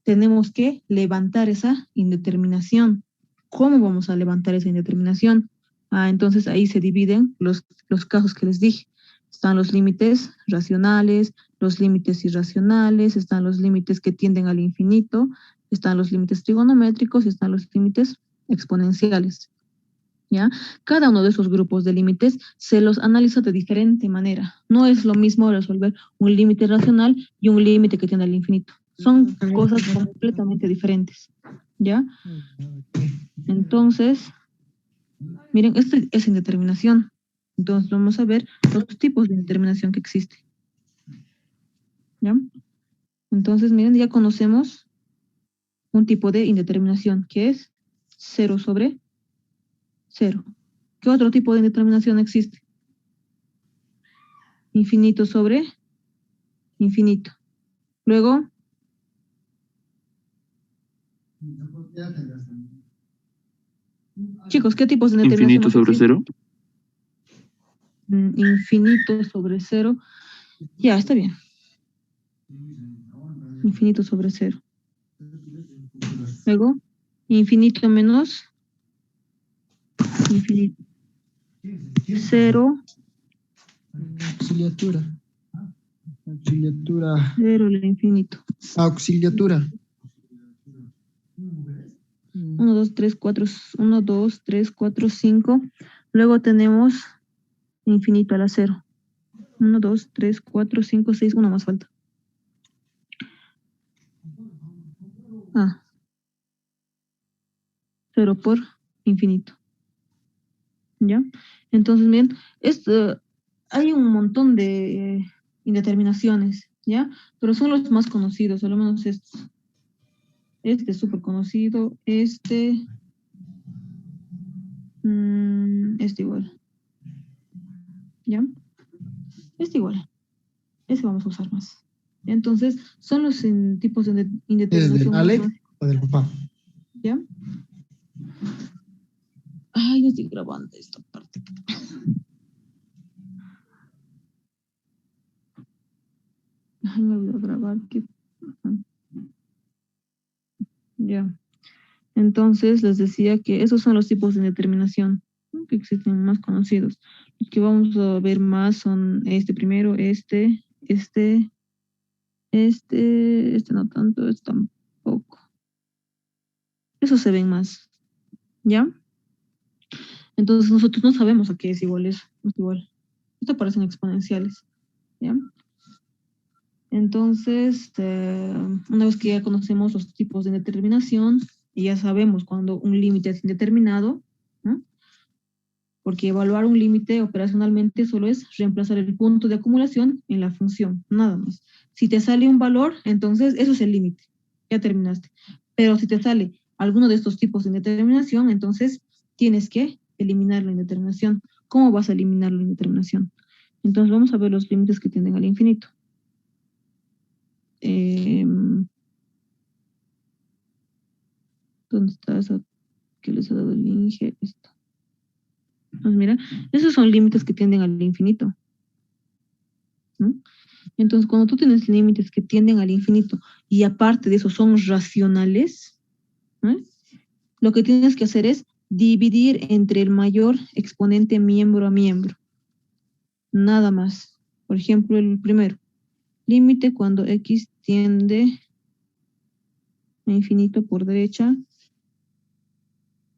Tenemos que levantar esa indeterminación. ¿Cómo vamos a levantar esa indeterminación? Entonces, ahí se dividen los casos que les dije. Están los límites racionales, los límites irracionales, están los límites que tienden al infinito, están los límites trigonométricos y están los límites exponenciales. ¿Ya? Cada uno de esos grupos de límites se los analiza de diferente manera. No es lo mismo resolver un límite racional y un límite que tiene al infinito. Son cosas completamente diferentes. ¿Ya? Entonces, miren, esto es indeterminación. Entonces vamos a ver los tipos de indeterminación que existen. ¿Ya? Entonces, miren, ya conocemos un tipo de indeterminación que es 0 sobre 0. ¿Qué otro tipo de indeterminación existe? Infinito sobre infinito. Luego, Chicos, ¿qué tipos de determinación? Infinito sobre cero. Infinito sobre cero. Ya, está bien. Infinito sobre cero. Luego, infinito menos infinito. Cero, Auxiliatura. Auxiliatura. cero al infinito. Auxiliatura. 1, 2, 3, 4, 1, 2, 3, 4, 5. Luego tenemos infinito a la cero. 1, 2, 3, 4, 5, 6. Una más falta. Ah. 0 por infinito. ¿Ya? Entonces, bien, hay un montón de indeterminaciones, ¿ya? Pero son los más conocidos, al menos estos. Este es súper conocido, este igual. ¿Ya? Este igual. Ese vamos a usar más. Entonces, son los tipos de indeterminación. ¿Desde Ale o del papá? ¿Ya? Ay, no estoy grabando esta parte. Ay, me voy a grabar. Ya. Entonces, les decía que esos son los tipos de indeterminación, ¿no?, que existen, más conocidos. Los que vamos a ver más son este primero, este no tanto, este tampoco. Esos se ven más. ¿Ya? Entonces, nosotros no sabemos a qué es igual eso. No es igual. Esto parecen exponenciales. ¿Ya? Entonces, una vez que ya conocemos los tipos de indeterminación, y ya sabemos cuando un límite es indeterminado, ¿no? Porque evaluar un límite operacionalmente solo es reemplazar el punto de acumulación en la función, nada más. Si te sale un valor, entonces eso es el límite, ya terminaste. Pero si te sale alguno de estos tipos de indeterminación, entonces tienes que eliminar la indeterminación. ¿Cómo vas a eliminar la indeterminación? Entonces vamos a ver los límites que tienden al infinito. ¿Dónde está esa que les ha dado el Inge? Esto. Pues mira, esos son límites que tienden al infinito, ¿no? Entonces, cuando tú tienes límites que tienden al infinito y aparte de eso son racionales, ¿no?, lo que tienes que hacer es dividir entre el mayor exponente miembro a miembro. Nada más. Por ejemplo, el primero. Límite cuando x tiende a infinito por derecha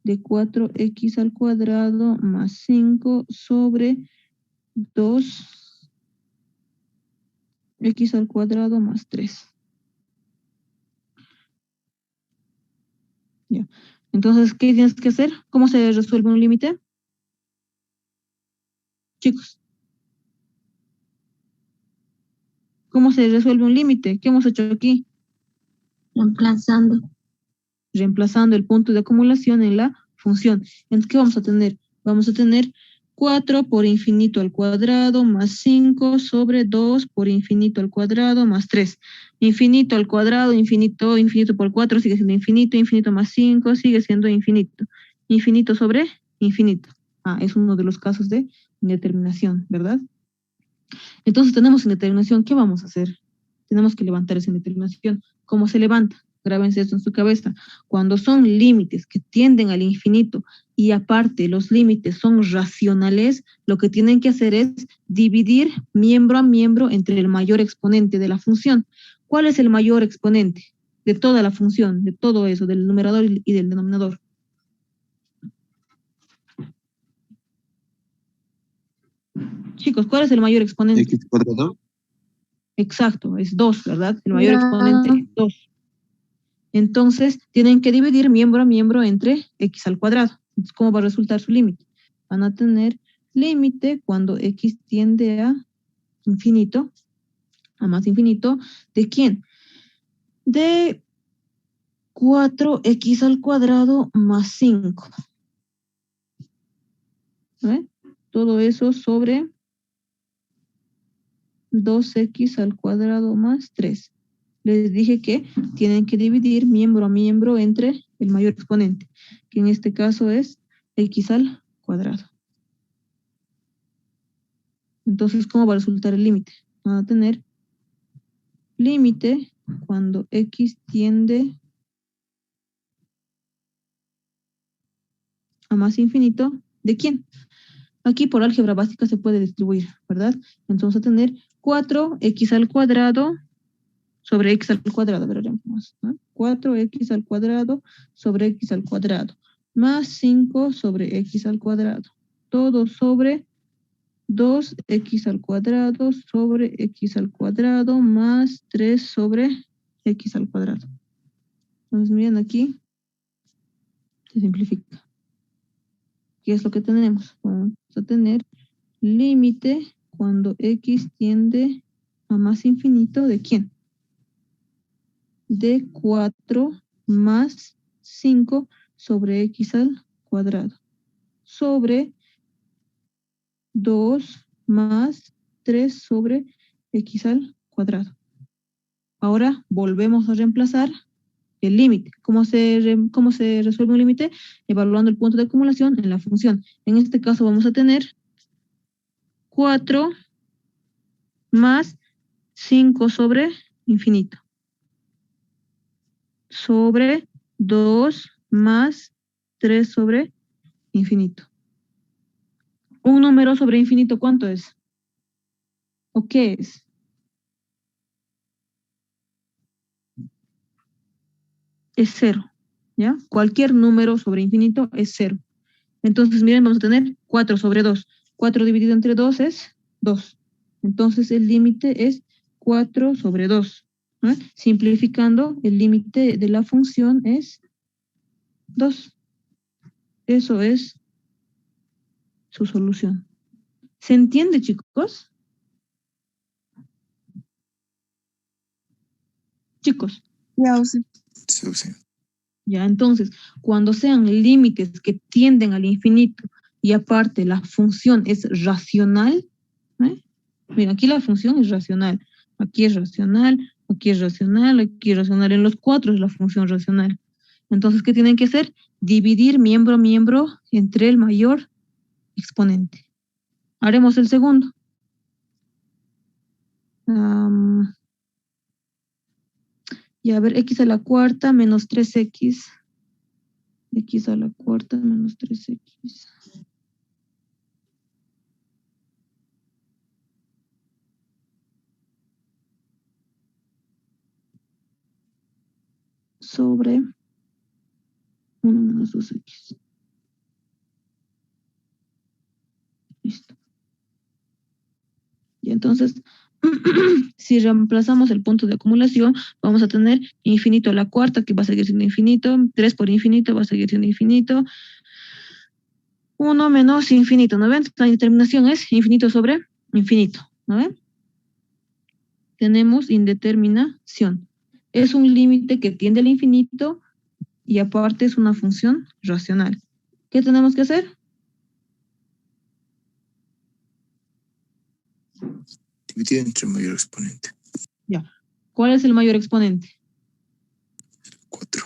de 4x al cuadrado más 5 sobre 2x al cuadrado más 3. Ya. Entonces, ¿qué tienes que hacer? ¿Cómo se resuelve un límite? Chicos. ¿Cómo se resuelve un límite? ¿Qué hemos hecho aquí? Reemplazando. Reemplazando el punto de acumulación en la función. Entonces, ¿qué vamos a tener? Vamos a tener 4 por infinito al cuadrado más 5 sobre 2 por infinito al cuadrado más 3. Infinito al cuadrado, infinito por 4 sigue siendo infinito, infinito más 5 sigue siendo infinito. Infinito sobre infinito. Ah, es uno de los casos de indeterminación, ¿verdad? Entonces tenemos indeterminación, ¿qué vamos a hacer? Tenemos que levantar esa indeterminación. ¿Cómo se levanta? Grábense esto en su cabeza. Cuando son límites que tienden al infinito y aparte los límites son racionales, lo que tienen que hacer es dividir miembro a miembro entre el mayor exponente de la función. ¿Cuál es el mayor exponente de toda la función, de todo eso, del numerador y del denominador? Chicos, ¿cuál es el mayor exponente? X cuadrado. Exacto, es 2, ¿verdad? El mayor exponente es 2. Entonces, tienen que dividir miembro a miembro entre x al cuadrado. Entonces, ¿cómo va a resultar su límite? Van a tener límite cuando x tiende a infinito, a más infinito, ¿de quién? De 4x al cuadrado más 5. ¿Ve? Todo eso sobre 2x al cuadrado más 3. Les dije que tienen que dividir miembro a miembro entre el mayor exponente, que en este caso es x al cuadrado. Entonces, ¿cómo va a resultar el límite? Van a tener límite cuando x tiende a más infinito, ¿de quién? Aquí por álgebra básica se puede distribuir, ¿verdad? Entonces a tener 4x al cuadrado sobre x al cuadrado, veremos, ¿no? 4x al cuadrado sobre x al cuadrado, más 5 sobre x al cuadrado, todo sobre 2x al cuadrado sobre x al cuadrado, más 3 sobre x al cuadrado. Entonces miren aquí, se simplifica. ¿Qué es lo que tenemos? Vamos a tener límite cuando x tiende a más infinito, ¿de quién? De 4 más 5 sobre x al cuadrado, sobre 2 más 3 sobre x al cuadrado. Ahora volvemos a reemplazar el límite. ¿Cómo se resuelve un límite? Evaluando el punto de acumulación en la función. En este caso vamos a tener 4 más 5 sobre infinito. Sobre 2 más 3 sobre infinito. Un número sobre infinito, ¿cuánto es? ¿O qué es? Es 0, ¿ya? Cualquier número sobre infinito es 0. Entonces, miren, vamos a tener 4 sobre 2. 4 dividido entre 2 es 2. Entonces, el límite es 4 sobre 2. ¿No? Simplificando, el límite de la función es 2. Eso es su solución. ¿Se entiende, chicos? Chicos. Sí, sí. Ya, entonces, cuando sean límites que tienden al infinito y aparte la función es racional, ¿eh? Mira, aquí la función es racional, aquí es racional, aquí es racional, aquí es racional, en los 4 es la función racional. Entonces, ¿qué tienen que hacer? Dividir miembro a miembro entre el mayor exponente. Haremos el segundo. Y a ver, x a la cuarta menos 3x. X a la cuarta menos 3x. Sobre 1 menos 2x. Listo. Y entonces, si reemplazamos el punto de acumulación, vamos a tener infinito a la cuarta, que va a seguir siendo infinito, 3 por infinito va a seguir siendo infinito, 1 menos infinito, ¿no ven? La determinación es infinito sobre infinito, ¿no ven? Tenemos indeterminación. Es un límite que tiende al infinito y aparte es una función racional. ¿Qué tenemos que hacer? Dividir entre el mayor exponente. Ya. ¿Cuál es el mayor exponente? 4.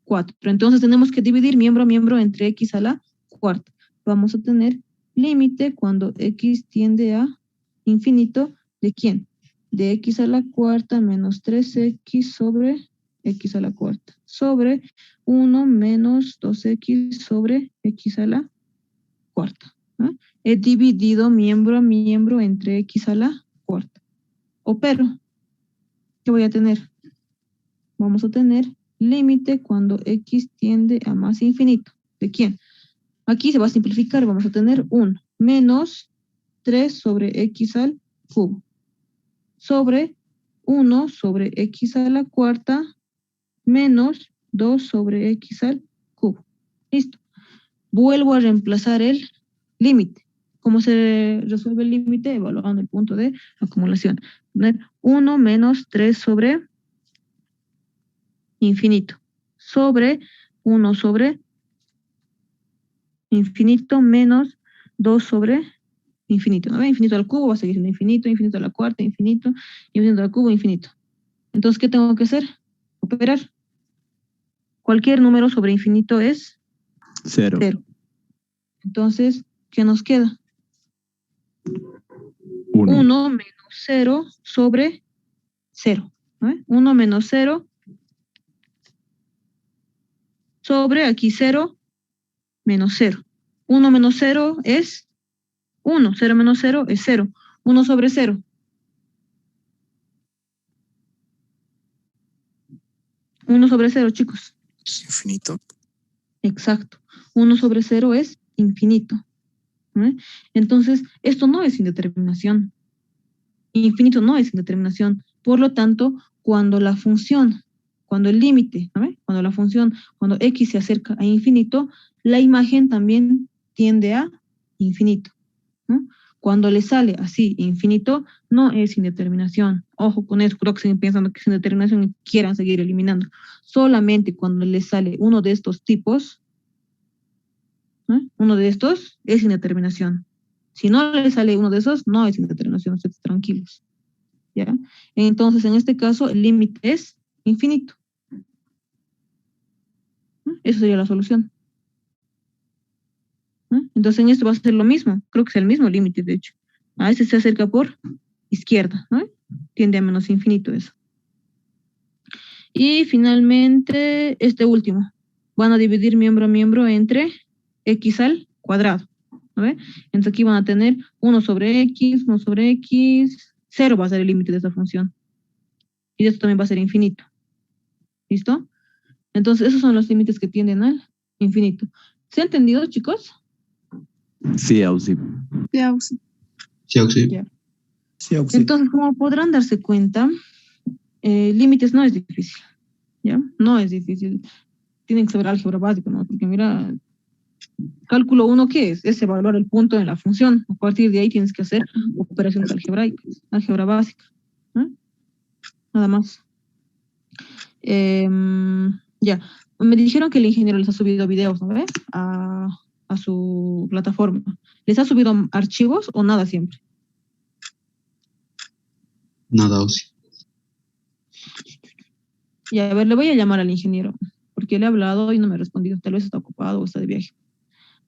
4. Entonces tenemos que dividir miembro a miembro entre x a la cuarta. Vamos a tener límite cuando x tiende a infinito. ¿De quién? De x a la cuarta menos 3x sobre x a la cuarta. Sobre 1 menos 2x sobre x a la cuarta. ¿No? He dividido miembro a miembro entre x a la cuarta. Opero. ¿Qué voy a tener? Vamos a tener límite cuando x tiende a más infinito. ¿De quién? Aquí se va a simplificar. Vamos a tener 1 menos 3 sobre x al cubo. Sobre 1 sobre x a la cuarta menos 2 sobre x al cubo. Listo. Vuelvo a reemplazar el límite. ¿Cómo se resuelve el límite? Evaluando el punto de acumulación. 1 menos 3 sobre infinito. Sobre 1 sobre infinito menos 2 sobre infinito. ¿No? Infinito al cubo va a seguir siendo infinito, infinito a la cuarta, infinito, infinito al cubo, infinito. Entonces, ¿qué tengo que hacer? Operar. Cualquier número sobre infinito es 0. 0. Entonces, ¿qué nos queda? 1. 1 menos 0 sobre 0. 1 menos 0 sobre aquí 0 menos 0. 1 menos 0 es 1. 0 menos 0 es 0. 1 sobre 0. 1 sobre 0, chicos. Infinito. Exacto. 1 sobre 0 es infinito. Entonces, esto no es indeterminación. Infinito no es indeterminación. Por lo tanto, cuando la función, cuando el límite, cuando la función, cuando x se acerca a infinito, la imagen también tiende a infinito. Cuando le sale así infinito, no es indeterminación. Ojo con eso, creo que siguen pensando que es indeterminación y quieran seguir eliminando. Solamente cuando le sale uno de estos tipos, uno de estos es indeterminación. Si no le sale uno de esos, no es indeterminación, ustedes tranquilos. ¿Ya? Entonces, en este caso, el límite es infinito. Esa sería la solución. Entonces, en esto va a ser lo mismo. Creo que es el mismo límite, de hecho. A este se acerca por izquierda, ¿no? Tiende a menos infinito eso. Y finalmente, este último. Van a dividir miembro a miembro entre x al cuadrado. ¿No? Entonces aquí van a tener 1 sobre x, 1 sobre x, 0 va a ser el límite de esta función. Y esto también va a ser infinito. ¿Listo? Entonces esos son los límites que tienden al infinito. ¿Se ha entendido, chicos? Sí, Auxi. Sí, Auxi. Ya. Sí, Auxi. Entonces, como podrán darse cuenta, límites no es difícil. ¿Ya? No es difícil. Tienen que saber álgebra básica, ¿no? Porque mira, cálculo 1, ¿qué es? Es evaluar el punto en la función. A partir de ahí tienes que hacer operaciones algebraicas, álgebra básica. Nada más. Ya. Me dijeron que el ingeniero les ha subido videos, ¿no? A su plataforma. ¿Les ha subido archivos o nada siempre? Nada, Auxi. Y a ver, le voy a llamar al ingeniero, porque le he hablado y no me ha respondido. Tal vez está ocupado o está de viaje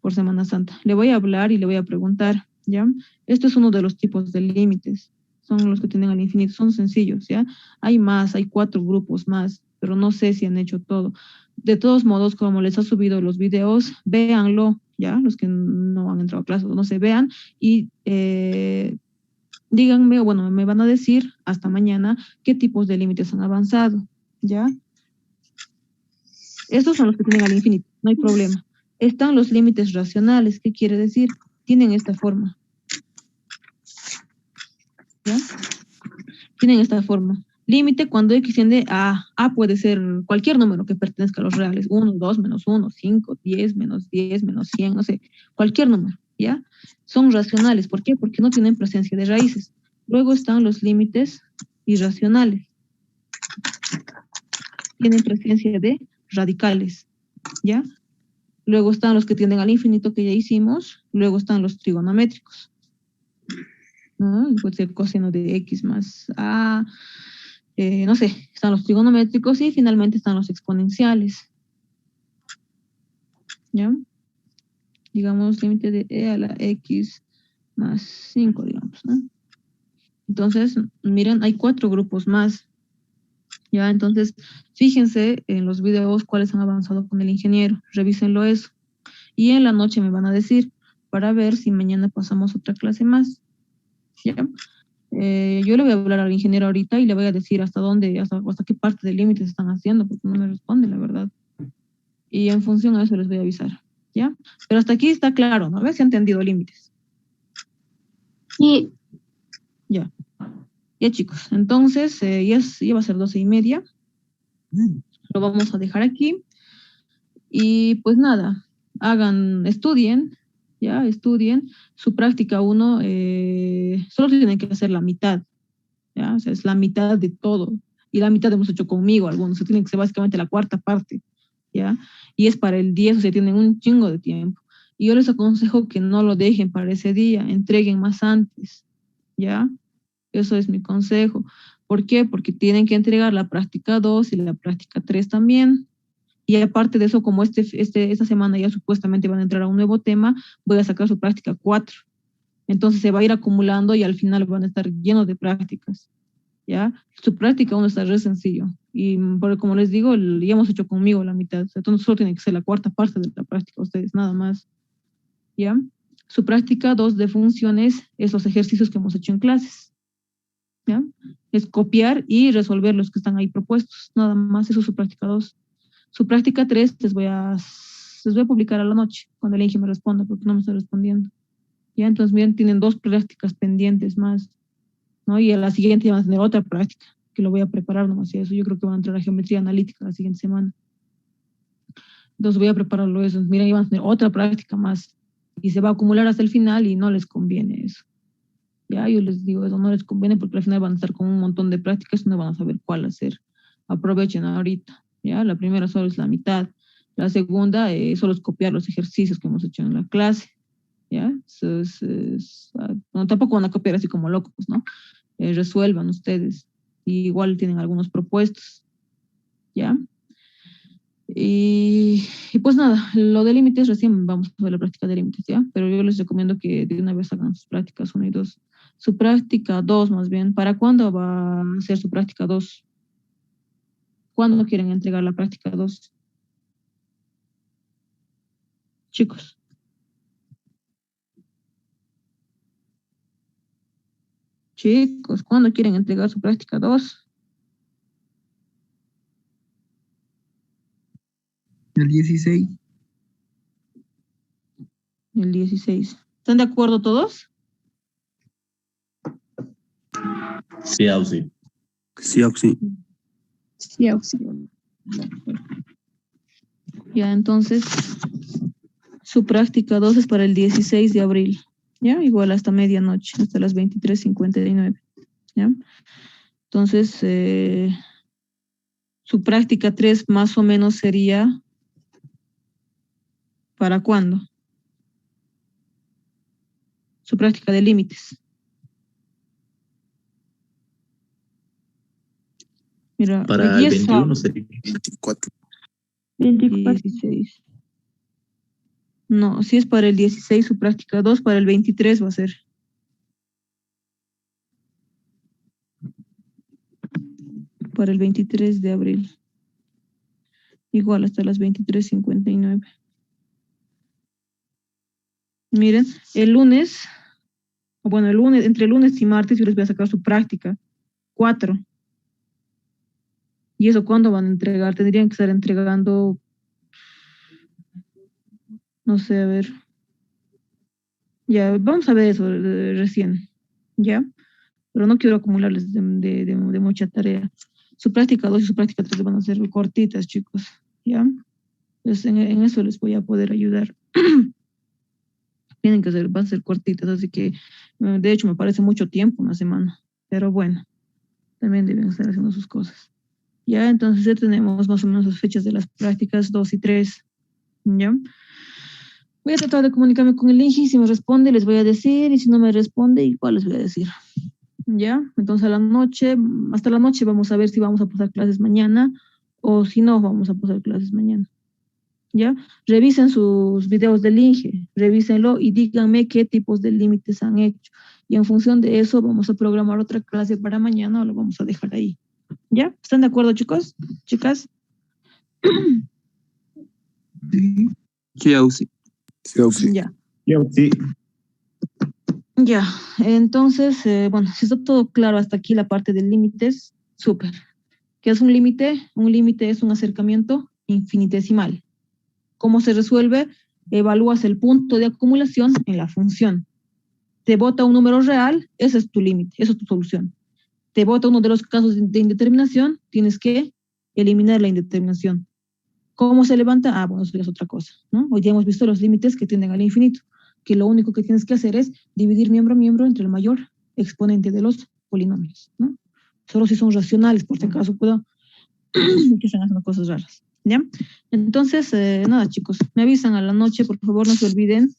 por Semana Santa. Le voy a hablar y le voy a preguntar, ¿ya? Esto es uno de los tipos de límites. Son los que tienen al infinito. Son sencillos, ¿ya? Hay más, hay 4 grupos más, pero no sé si han hecho todo. De todos modos, como les ha subido los videos, véanlo, ¿ya? Los que no han entrado a clase, no se vean y díganme, bueno, me van a decir hasta mañana qué tipos de límites han avanzado, ¿ya? Estos son los que tienen al infinito, no hay problema. Están los límites racionales, ¿qué quiere decir? Tienen esta forma, ¿ya? Tienen esta forma. Límite cuando x tiende a puede ser cualquier número que pertenezca a los reales, 1, 2, menos 1, 5, 10, menos 10, menos 100, no sé, cualquier número, ¿ya? Son racionales, ¿por qué? Porque no tienen presencia de raíces. Luego están los límites irracionales. Tienen presencia de radicales, ¿ya? Luego están los que tienden al infinito que ya hicimos, luego están los trigonométricos, ¿no? Puede ser coseno de x más a, no sé, están los trigonométricos y finalmente están los exponenciales, ¿ya? Digamos, límite de e a la x más 5, digamos, ¿no? Entonces, miren, hay 4 grupos más, ¿ya? Entonces, fíjense en los videos cuáles han avanzado con el ingeniero, revísenlo eso. Y en la noche me van a decir, para ver si mañana pasamos otra clase más, ¿ya? Yo le voy a hablar al ingeniero ahorita y le voy a decir hasta dónde, hasta qué parte del límite se están haciendo, porque no me responde, la verdad. Y en función a eso les voy a avisar, ¿ya? Pero hasta aquí está claro, ¿no? ¿Ves? Se han entendido límites. Sí. Ya. Ya, chicos. Entonces, ya va a ser 12:30. Lo vamos a dejar aquí. Y pues nada, estudien, ya, estudien. Su práctica 1, solo tienen que hacer la mitad, ya, o sea, es la mitad de todo. Y la mitad hemos hecho conmigo algunos, o sea, tiene que ser básicamente la cuarta parte, ya. Y es para el 10, o sea, tienen un chingo de tiempo. Y yo les aconsejo que no lo dejen para ese día, entreguen más antes, ya. Eso es mi consejo. ¿Por qué? Porque tienen que entregar la práctica 2 y la práctica 3 también. Y aparte de eso, como esta semana ya supuestamente van a entrar a un nuevo tema, voy a sacar su práctica 4. Entonces se va a ir acumulando y al final van a estar llenos de prácticas, ¿ya? Su práctica 1 está re sencillo. Y como les digo, ya hemos hecho conmigo la mitad. Entonces solo tiene que ser la 4ª parte de la práctica, ustedes, nada más, ¿ya? Su práctica 2 de funciones es los ejercicios que hemos hecho en clases, ¿ya? Es copiar y resolver los que están ahí propuestos, nada más, eso es su práctica 2. Su práctica 3 les voy a publicar a la noche, cuando el Inge me responda, porque no me está respondiendo. Ya, entonces, miren, tienen 2 prácticas pendientes más, ¿no? Y a la siguiente van a tener otra práctica, que lo voy a preparar nomás, y eso yo creo que van a entrar a geometría analítica la siguiente semana. Entonces voy a prepararlo eso. Miren, van a tener otra práctica más, y se va a acumular hasta el final y no les conviene eso. Ya, yo les digo, eso no les conviene porque al final van a estar con un montón de prácticas y no van a saber cuál hacer. Aprovechen ahorita, ya, la primera solo es la mitad. La segunda solo es copiar los ejercicios que hemos hecho en la clase. ¿Ya? No, tampoco van a copiar así como locos, ¿no? Resuelvan ustedes. Y igual tienen algunos propuestos, ¿ya? Y pues nada, lo de límites recién vamos a ver la práctica de límites, ¿ya? Pero yo les recomiendo que de una vez hagan sus prácticas 1 y 2. Su práctica 2 más bien, ¿para cuándo va a ser su práctica 2? ¿Cuándo quieren entregar la práctica 2? Chicos. Chicos, ¿cuándo quieren entregar su práctica 2? El 16. El 16. ¿Están de acuerdo todos? Sí, Auxi. Sí, Auxi. Sí, Auxi. Ya, entonces, su práctica 2 es para el 16 de abril. ¿Ya? Igual hasta medianoche, hasta las 23:59. ¿Ya? Entonces, su práctica 3 más o menos sería ¿para cuándo? Su práctica de límites. Mira, Para hoy el es 21 sería. 24. 24. 16. No, si es para el 16, su práctica 2, para el 23 va a ser. Para el 23 de abril. Igual hasta las 23:59. Miren, el lunes, entre lunes y martes yo les voy a sacar su práctica 4. ¿Y eso cuándo van a entregar? Tendrían que estar entregando, no sé, a ver. Ya, vamos a ver eso recién, ¿ya? Pero no quiero acumularles de mucha tarea. Su práctica 2 y su práctica 3 van a ser cortitas, chicos, ¿ya? Entonces, en eso les voy a poder ayudar. Tienen que ser, van a ser cortitas, así que, de hecho, me parece mucho tiempo, 1 semana. Pero bueno, también deben estar haciendo sus cosas. Ya, entonces ya tenemos más o menos las fechas de las prácticas 2 y 3, ¿ya? Voy a tratar de comunicarme con el Inge, si me responde les voy a decir, y si no me responde, igual les voy a decir. ¿Ya? Entonces hasta la noche vamos a ver si vamos a pasar clases mañana, o si no vamos a pasar clases mañana. ¿Ya? Revisen sus videos del Inge, revísenlo y díganme qué tipos de límites han hecho. Y en función de eso vamos a programar otra clase para mañana o lo vamos a dejar ahí. ¿Ya? ¿Están de acuerdo, chicos? ¿Chicas? Sí. Sí, Auxi. Sí, Auxi. Ya. Sí. Ya, entonces, bueno, si está todo claro hasta aquí la parte de límites, súper. ¿Qué es un límite? Un límite es un acercamiento infinitesimal. ¿Cómo se resuelve? Evalúas el punto de acumulación en la función. Te bota un número real, ese es tu límite, esa es tu solución. Te bota uno de los casos de indeterminación, tienes que eliminar la indeterminación. ¿Cómo se levanta? Bueno, eso ya es otra cosa, ¿no? Hoy ya hemos visto los límites que tienden al infinito, que lo único que tienes que hacer es dividir miembro a miembro entre el mayor exponente de los polinomios, ¿no? Solo si son racionales, por si acaso puedo que están haciendo cosas raras, ¿ya? Entonces, nada, chicos, me avisan a la noche, por favor, no se olviden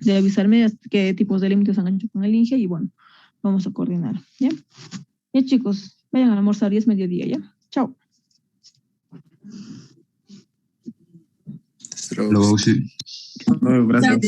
de avisarme qué tipos de límites han hecho con el Inge y bueno, vamos a coordinar, ¿ya? Ya, chicos, vayan a almorzar y es mediodía, ¿ya? Chao. Pero Lo Bausi. No, gracias.